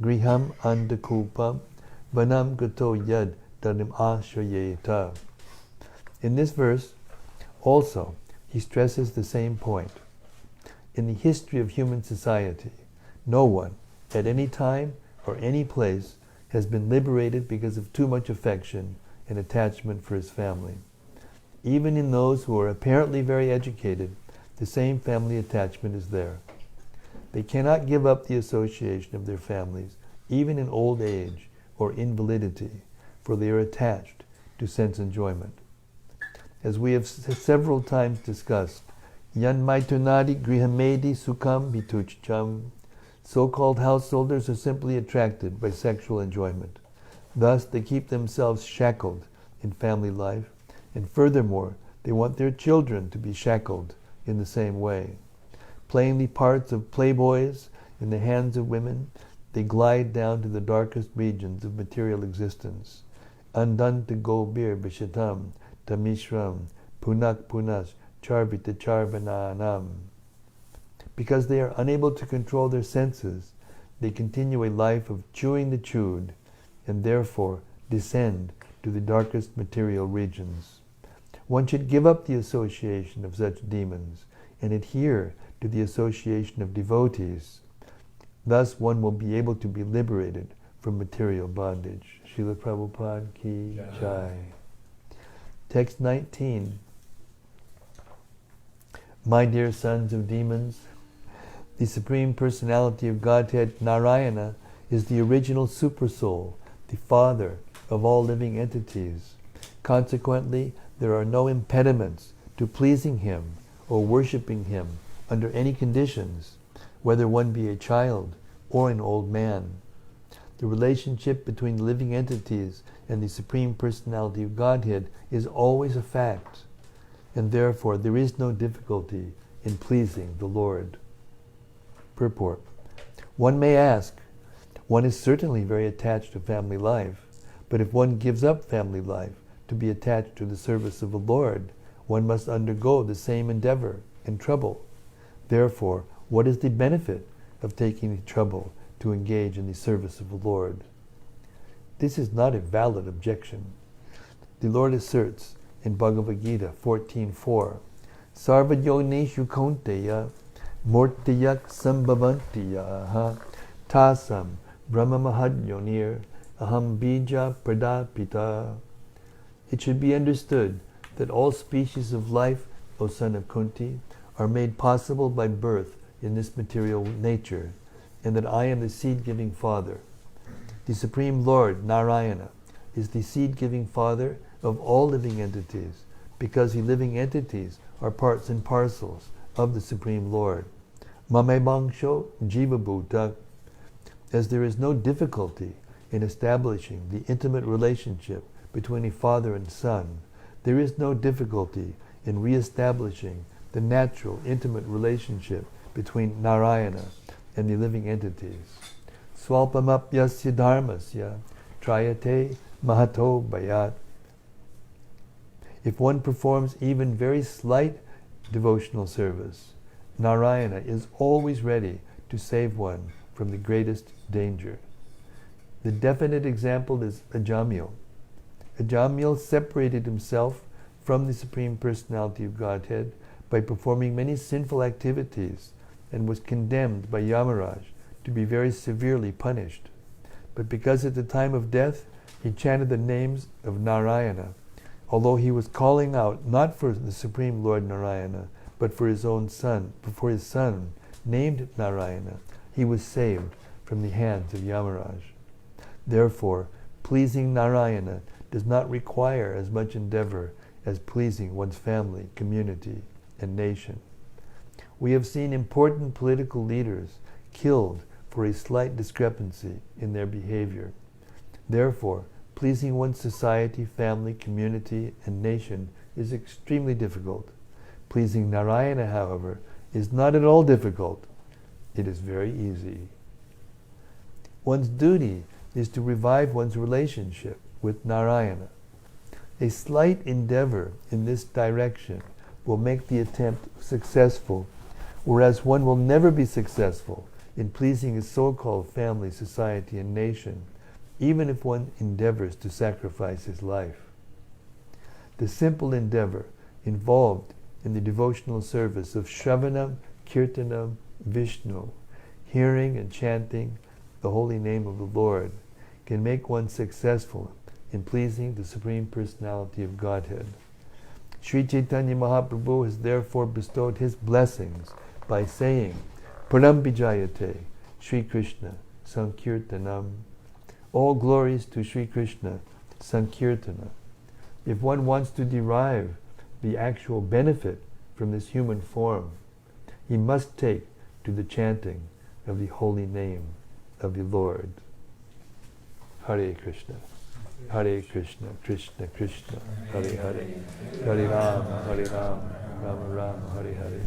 griham andakupam vanam gato yad danim ashrayeta. In this verse, also, he stresses the same point. In the history of human society, no one, at any time or any place, has been liberated because of too much affection and attachment for his family. Even in those who are apparently very educated, the same family attachment is there. They cannot give up the association of their families, even in old age or invalidity, for they are attached to sense enjoyment. As we have several times discussed, Yan maitunadi grihamedi sukam bitucham So-called householders are simply attracted by sexual enjoyment. Thus, they keep themselves shackled in family life, and furthermore, they want their children to be shackled in the same way. Playing the parts of playboys in the hands of women, they glide down to the darkest regions of material existence. Andanta gobir vishatam tamishram punak punas charvita charvananam. Because they are unable to control their senses, they continue a life of chewing the chewed, and therefore descend to the darkest material regions. One should give up the association of such demons and adhere to the association of devotees. Thus one will be able to be liberated from material bondage. Srila Prabhupada ki jai. Text 19. My dear sons of demons, the Supreme Personality of Godhead, Narayana, is the original Supersoul, the Father of all living entities. Consequently, there are no impediments to pleasing Him or worshipping Him under any conditions, whether one be a child or an old man. The relationship between the living entities and the Supreme Personality of Godhead is always a fact, and therefore there is no difficulty in pleasing the Lord. Purport. One may ask, one is certainly very attached to family life, but if one gives up family life to be attached to the service of the Lord, one must undergo the same endeavor and trouble. Therefore, what is the benefit of taking the trouble to engage in the service of the Lord? This is not a valid objection. The Lord asserts in Bhagavad Gita 14.4, Sarva yonishu kaunteya mortiyak sambhavantiya tasam brahma mahad yonir aham bija pradapita. It should be understood that all species of life, O son of Kunti, are made possible by birth in this material nature, and that I am the seed-giving Father. The Supreme Lord, Narayana, is the seed-giving Father of all living entities, because the living entities are parts and parcels of the Supreme Lord. Mame bangsho jiva bhuta. As there is no difficulty in establishing the intimate relationship between a father and son, there is no difficulty in re-establishing the natural, intimate relationship between Narayana and the living entities. Swalpamapyasya dharmasya trayate mahato bayat. If one performs even very slight devotional service, Narayana is always ready to save one from the greatest danger. The definite example is Ajamil. Ajamil separated himself from the Supreme Personality of Godhead by performing many sinful activities and was condemned by Yamaraj to be very severely punished. But because at the time of death he chanted the names of Narayana, although he was calling out not for the Supreme Lord Narayana, but for his own son, for his son named Narayana, he was saved from the hands of Yamaraj. Therefore, pleasing Narayana does not require as much endeavor as pleasing one's family, community, and nation. We have seen important political leaders killed for a slight discrepancy in their behavior. Therefore, pleasing one's society, family, community, and nation is extremely difficult. Pleasing Narayana, however, is not at all difficult. It is very easy. One's duty is to revive one's relationship with Narayana. A slight endeavor in this direction will make the attempt successful, whereas one will never be successful in pleasing his so-called family, society, and nation, even if one endeavors to sacrifice his life. The simple endeavor involved in the devotional service of Shravanam, Kirtanam, Vishnu, hearing and chanting the holy name of the Lord, can make one successful in pleasing the Supreme Personality of Godhead. Sri Chaitanya Mahaprabhu has therefore bestowed his blessings by saying, Pranam Vijayate, Sri Krishna, Sankirtanam. All glories to Sri Krishna, Sankirtana. If one wants to derive the actual benefit from this human form, he must take to the chanting of the holy name of the Lord. Hare Krishna. Hare Krishna, Krishna Krishna, Hare Hare. Hare Ram, Rama Rama, Hare Hare.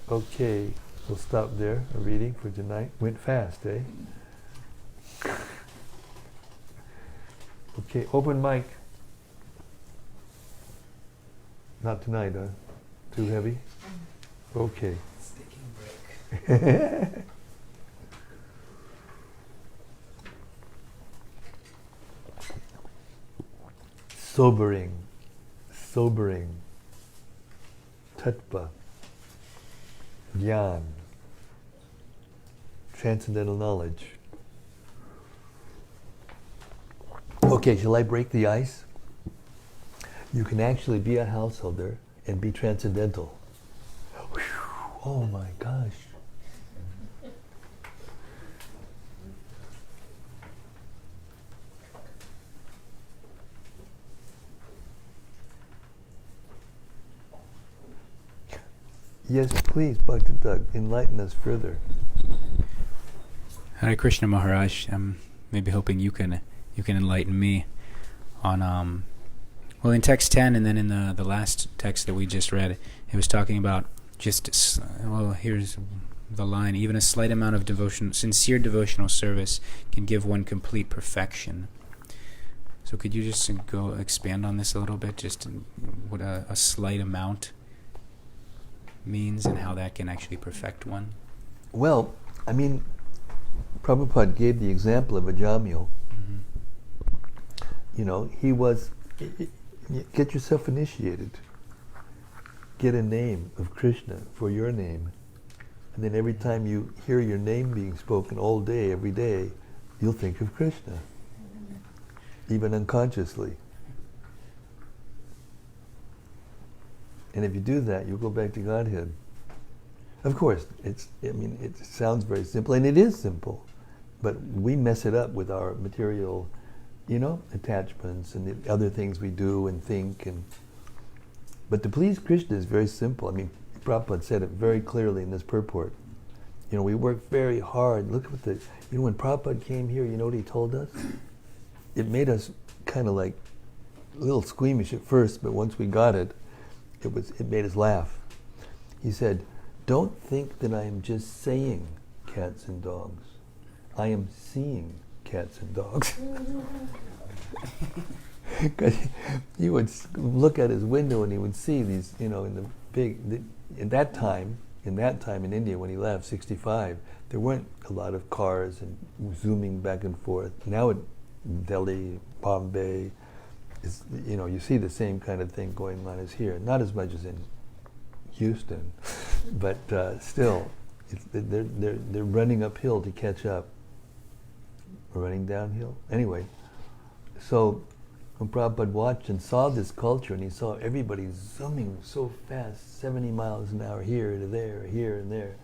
Okay, we'll stop there, a reading for tonight. Went fast, eh? Okay, open mic. Not tonight, huh? Too heavy? Okay. Sticking break. Sobering. Tattva. Gyan. Transcendental knowledge. Okay, shall I break the ice? You can actually be a householder and be transcendental. Whew, oh my gosh. Yes, please, Bhakti Doug, enlighten us further. Hare Krishna Maharaj. I'm maybe hoping you can enlighten me on well, in text 10 and then in the last text that we just read, it was talking about just well, here's the line: even a slight amount of sincere devotional service can give one complete perfection. So could you just go expand on this a little bit, just what a slight amount means and how that can actually perfect one? Well, I mean, Prabhupada gave the example of a Jamil. Mm-hmm. You know, he was, get yourself initiated. Get a name of Krishna for your name. And then every time you hear your name being spoken all day, every day, you'll think of Krishna. Even unconsciously. And if you do that, you'll go back to Godhead. Of course, it sounds very simple, and it is simple, but we mess it up with our material, attachments and the other things we do and think. But to please Krishna is very simple. I mean, Prabhupada said it very clearly in this purport. We work very hard. Look at when Prabhupada came here, you know what he told us? It made us kind of like a little squeamish at first, but once we got it, it made us laugh. He said, "Don't think that I am just saying cats and dogs. I am seeing cats and dogs." Because he would look at his window and he would see these, in that time in India when he left, 65, there weren't a lot of cars and zooming back and forth. Now in Delhi, Bombay, you see the same kind of thing going on as here. Not as much as in Houston, but still, they're running uphill to catch up. Or running downhill. Anyway, so when Prabhupada watched and saw this culture, and he saw everybody zooming so fast, 70 miles an hour here to there, here and there,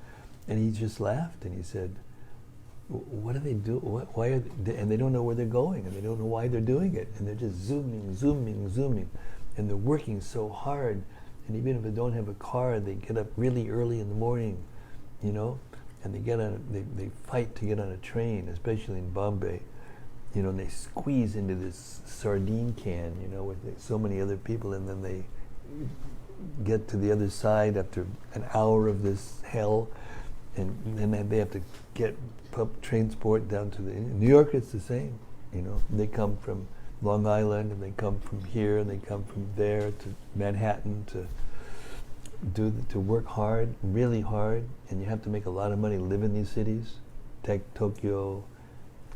and he just laughed and he said, "What do they do? Why are they?" And they don't know where they're going, and they don't know why they're doing it, and they're just zooming, and they're working so hard. And even if they don't have a car, they get up really early in the morning, and they fight to get on a train, especially in Bombay, and they squeeze into this sardine can, with so many other people, and then they get to the other side after an hour of this hell, and then they have to get transport down to New York. It's the same, They come from Long Island, and they come from here, and they come from there to Manhattan to work hard, really hard, and you have to make a lot of money to live in these cities. Take Tokyo,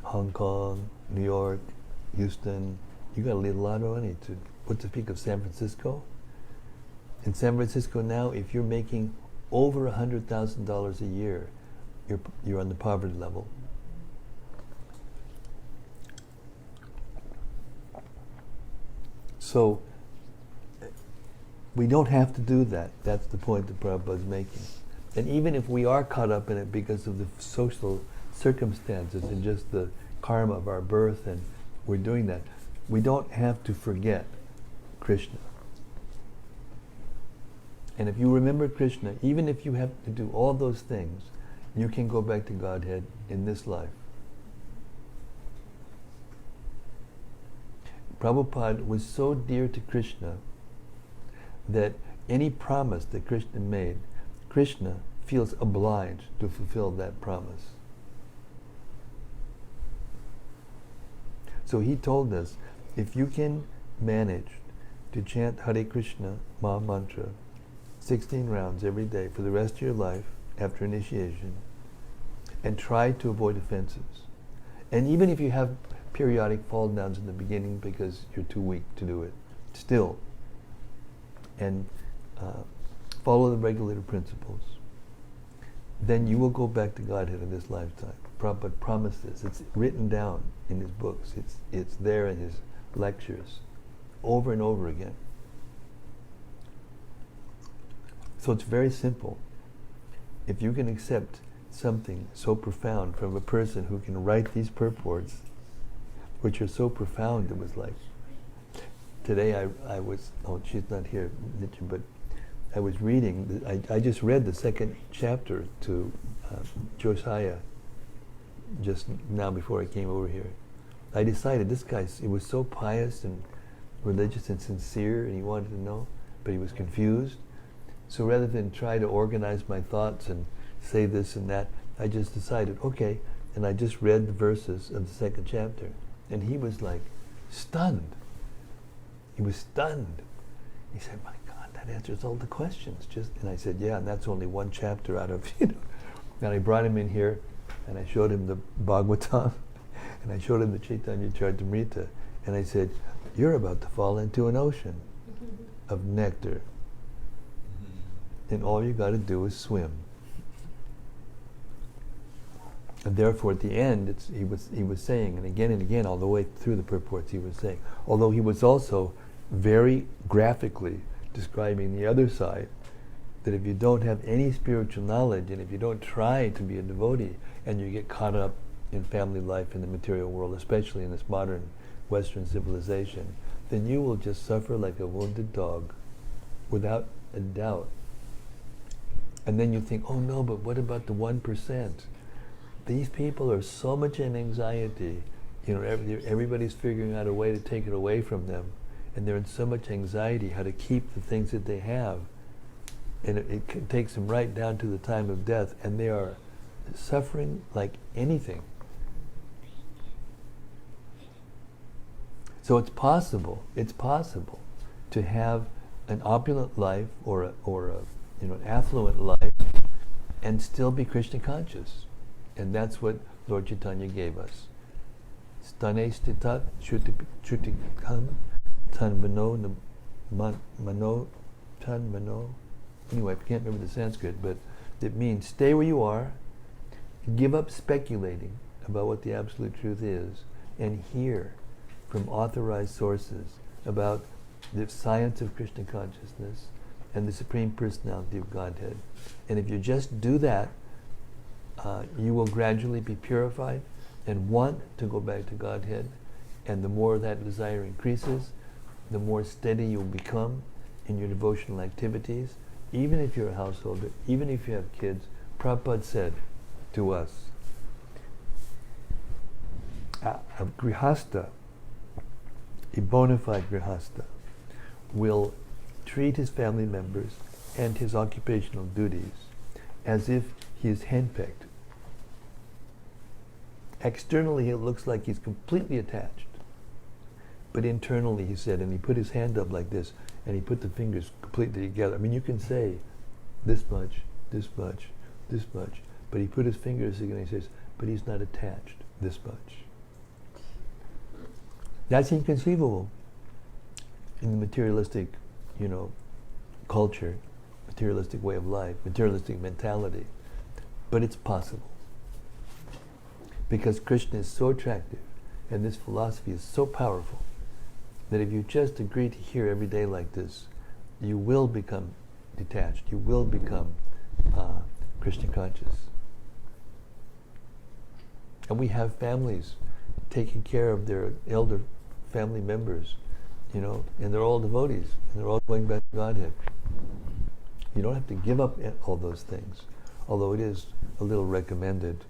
Hong Kong, New York, Houston. You got to leave a lot of money what to speak of San Francisco. In San Francisco now, if you're making over $100,000 a year, you're on the poverty level. So we don't have to do that. That's the point that Prabhupada's making. And even if we are caught up in it because of the social circumstances and just the karma of our birth, and we're doing that, we don't have to forget Krishna. And if you remember Krishna, even if you have to do all those things, You can go back to Godhead in this life. Prabhupada was so dear to Krishna that any promise that Krishna made, Krishna feels obliged to fulfill that promise. So he told us, if you can manage to chant Hare Krishna Maha Mantra 16 rounds every day for the rest of your life after initiation, and try to avoid offenses, and even if you have periodic fall downs in the beginning because you're too weak to do it, still, and follow the regulative principles, then you will go back to Godhead in this lifetime. Prabhupada promised this. It's written down in his books. It's there in his lectures, over and over again. So it's very simple. If you can accept something so profound from a person who can write these purports, which are so profound, it was like, today I was, she's not here, but I was reading, I just read the second chapter to Josiah just now before I came over here. I decided this guy, he was so pious and religious and sincere, and he wanted to know, but he was confused. So rather than try to organize my thoughts and say this and that, I just decided, okay, and I just read the verses of the second chapter. And he was like stunned. He was stunned. He said, my God, that answers all the questions. And I said, yeah, and that's only one chapter out of, And I brought him in here, and I showed him the Bhagavatam, and I showed him the Chaitanya Charitamrita, and I said, you're about to fall into an ocean of nectar. And all you got to do is swim. And therefore, at the end, he was saying, and again, all the way through the purports, he was saying, although he was also very graphically describing the other side, that if you don't have any spiritual knowledge, and if you don't try to be a devotee, and you get caught up in family life in the material world, especially in this modern Western civilization, then you will just suffer like a wounded dog, without a doubt. And then you think, oh no, but what about the 1%? These people are so much in anxiety. Everybody's figuring out a way to take it away from them, and they're in so much anxiety how to keep the things that they have. And it takes them right down to the time of death, and they are suffering like anything. So it's possible to have an opulent life or an affluent life and still be Krishna conscious. And that's what Lord Chaitanya gave us. Stane stitat shrutikam tan mano. Anyway, I can't remember the Sanskrit, but it means stay where you are, give up speculating about what the absolute truth is, and hear from authorized sources about the science of Krishna consciousness and the Supreme Personality of Godhead. And if you just do that, you will gradually be purified and want to go back to Godhead. And the more that desire increases, the more steady you'll become in your devotional activities. Even if you're a householder, even if you have kids, Prabhupada said to us, a grihasta, a bona fide grihasta, will treat his family members and his occupational duties as if he is handpicked. Externally, it looks like he's completely attached. But internally, he said, and he put his hand up like this, and he put the fingers completely together. I mean, you can say this much, this much, this much, but he put his fingers together and he says, but he's not attached this much. That's inconceivable in the materialistic, culture, materialistic way of life, materialistic mentality. But it's possible. Because Krishna is so attractive, and this philosophy is so powerful, that if you just agree to hear every day like this, you will become detached, you will become Krishna conscious. And we have families taking care of their elder family members, and they're all devotees, and they're all going back to Godhead. You don't have to give up all those things. Although it is a little recommended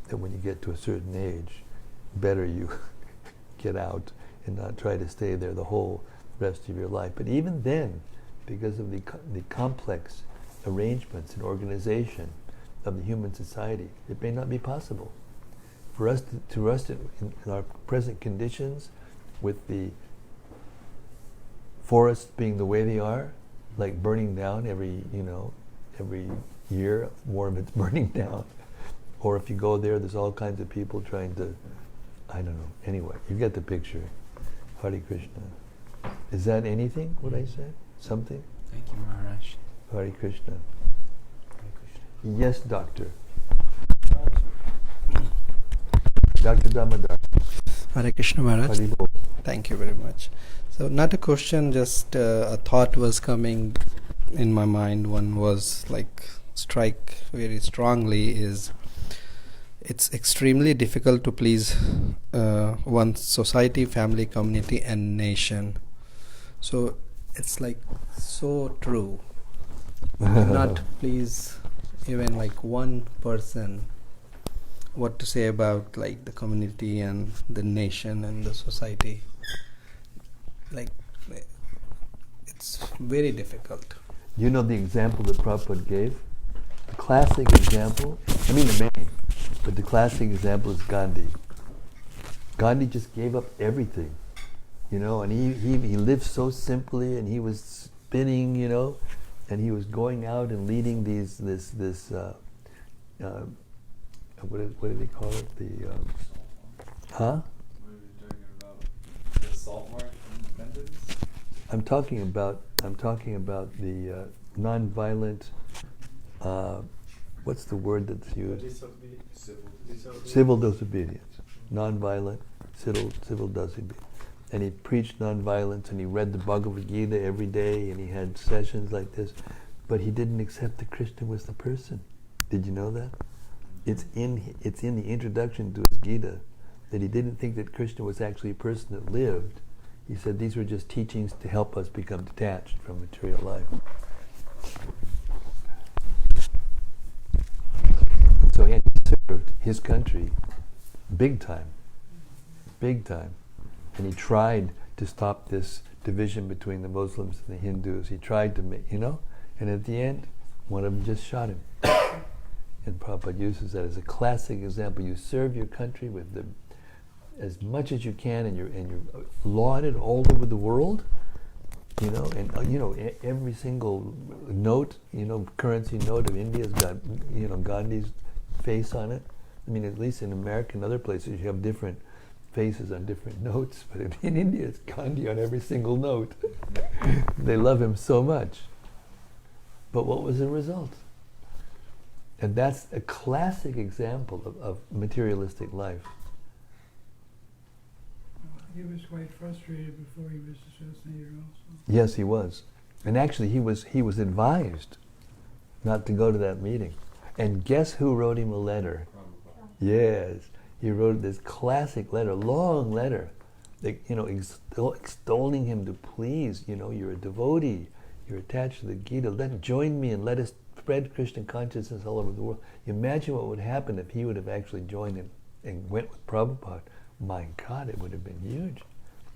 that when you get to a certain age, better you get out and not try to stay there the whole rest of your life. But even then, because of the complex arrangements and organization of the human society, it may not be possible for us to in our present conditions, with the forests being the way they are, like burning down every year, more of it's burning down. Or if you go there's all kinds of people trying to, I don't know. Anyway, you get the picture. Hare Krishna. Is that anything, what I said? Something? Thank you, Maharaj. Hare Krishna. Hare Krishna. Yes, doctor. Dr. Damodar. Hare Krishna Maharaj. Hare Bol. Thank you very much. So not a question, just a thought was coming in my mind. One was like strike very strongly is it's extremely difficult to please one's society, family, community and nation. So it's like so true. You cannot please even like one person. What to say about like the community and the nation and the society. Like it's very difficult. You know the example that Prabhupada gave? The classic example, I mean the main, but the classic example is Gandhi. Gandhi just gave up everything, and he lived so simply, and he was spinning, and he was going out and leading what do they call it? What are you talking about? The Salt March Independence? I'm talking about the non-violent. What's the word that's used? Civil disobedience. Non-violent, civil disobedience. And he preached non-violence, and he read the Bhagavad Gita every day, and he had sessions like this. But he didn't accept that Krishna was the person. Did you know that? It's in the introduction to his Gita that he didn't think that Krishna was actually a person that lived. He said these were just teachings to help us become detached from material life. So he served his country big time. And he tried to stop this division between the Muslims and the Hindus. He tried to make, and at the end, one of them just shot him. And Prabhupada uses that as a classic example. You serve your country with as much as you can, and you're lauded all over the world. Every single note, currency note of India's got, Gandhi's face on it. I mean, at least in America and other places, you have different faces on different notes, but in India, it's Gandhi on every single note. They love him so much. But what was the result? And that's a classic example of materialistic life. He was quite frustrated before he was assassinated also. Yes, he was. And actually he was advised not to go to that meeting. And guess who wrote him a letter? Yes. He wrote this classic letter, long letter, extolling him to please, you're a devotee, you're attached to the Gita, join me and let us spread Krishna consciousness all over the world. Imagine what would happen if he would have actually joined him and went with Prabhupada. My God, it would have been huge.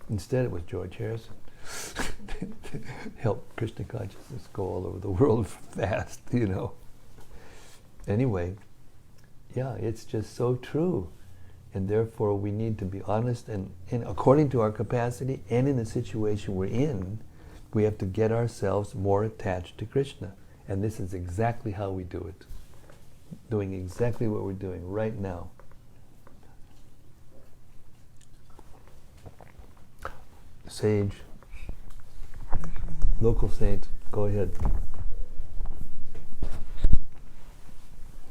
Instead, it was George Harrison. Help Krishna consciousness go all over the world fast, Anyway, yeah, it's just so true. And therefore, we need to be honest and according to our capacity and in the situation we're in, we have to get ourselves more attached to Krishna. And this is exactly how we do it. Doing exactly what we're doing right now. Sage, local saint, go ahead.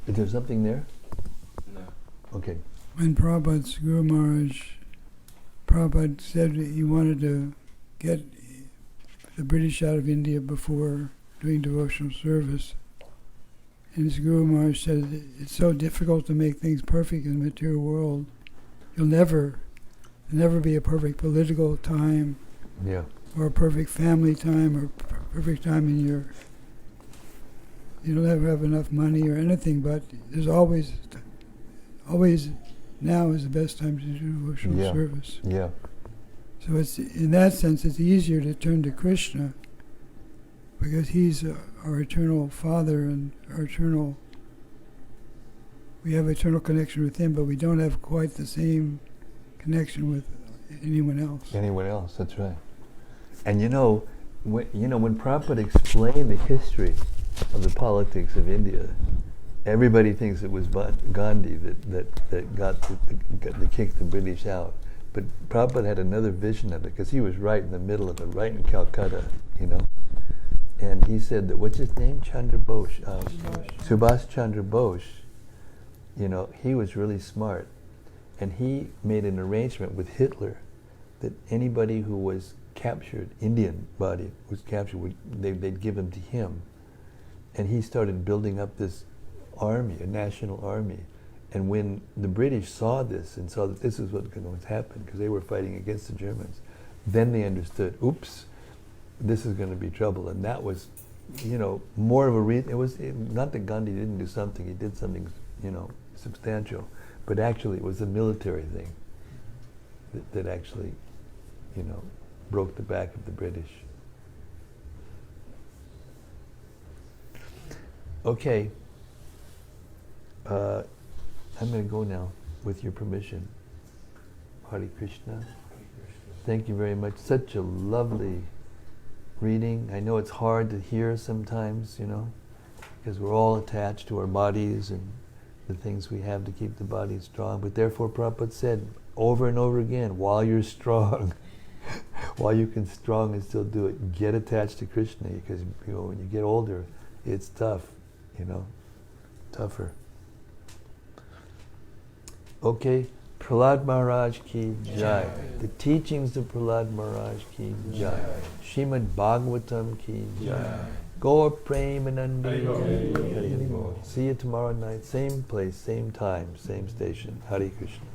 Is there something there? No. Okay. When Prabhupada's Guru Maharaj, Prabhupada said that he wanted to get the British out of India before doing devotional service. And his Guru Maharaj said it's so difficult to make things perfect in the material world. There'll never be a perfect political time, or a perfect family time, or perfect time in you don't ever have enough money or anything, but there's always now is the best time to do devotional service. Yeah. So it's, in that sense, it's easier to turn to Krishna because he's our eternal Father and our eternal. We have eternal connection with him, but we don't have quite the same connection with anyone else. Anyone else? That's right. And when Prabhupada explained the history of the politics of India, everybody thinks it was Gandhi that got to kick the British out. But Prabhupada had another vision of it because he was right in the middle of it, right in Calcutta, And he said that, what's his name? Subhash Chandra Bose. He was really smart. And he made an arrangement with Hitler that anybody who was captured, Indian body was captured, they'd give them to him. And he started building up this army, a national army. And when the British saw this and saw that this is what's going to happen, because they were fighting against the Germans, then they understood, oops, this is going to be trouble. And that was, more of a reason. It was not that Gandhi didn't do something, he did something, substantial, but actually it was a military thing that actually, broke the back of the British. Okay. I'm going to go now, with your permission. Hare Krishna. Thank you very much. Such a lovely reading. I know it's hard to hear sometimes, because we're all attached to our bodies and the things we have to keep the body strong. But therefore, Prabhupada said over and over again, while you're strong, while you can strong and still do it, get attached to Krishna, because when you get older, it's tough, tougher. Okay, Prahlada Maharaj ki jai. The teachings of Prahlada Maharaj ki jai. Srimad-Bhagavatam ki jai. Gaur Premanandi. See you tomorrow night, same place, same time, same station. Hare Krishna.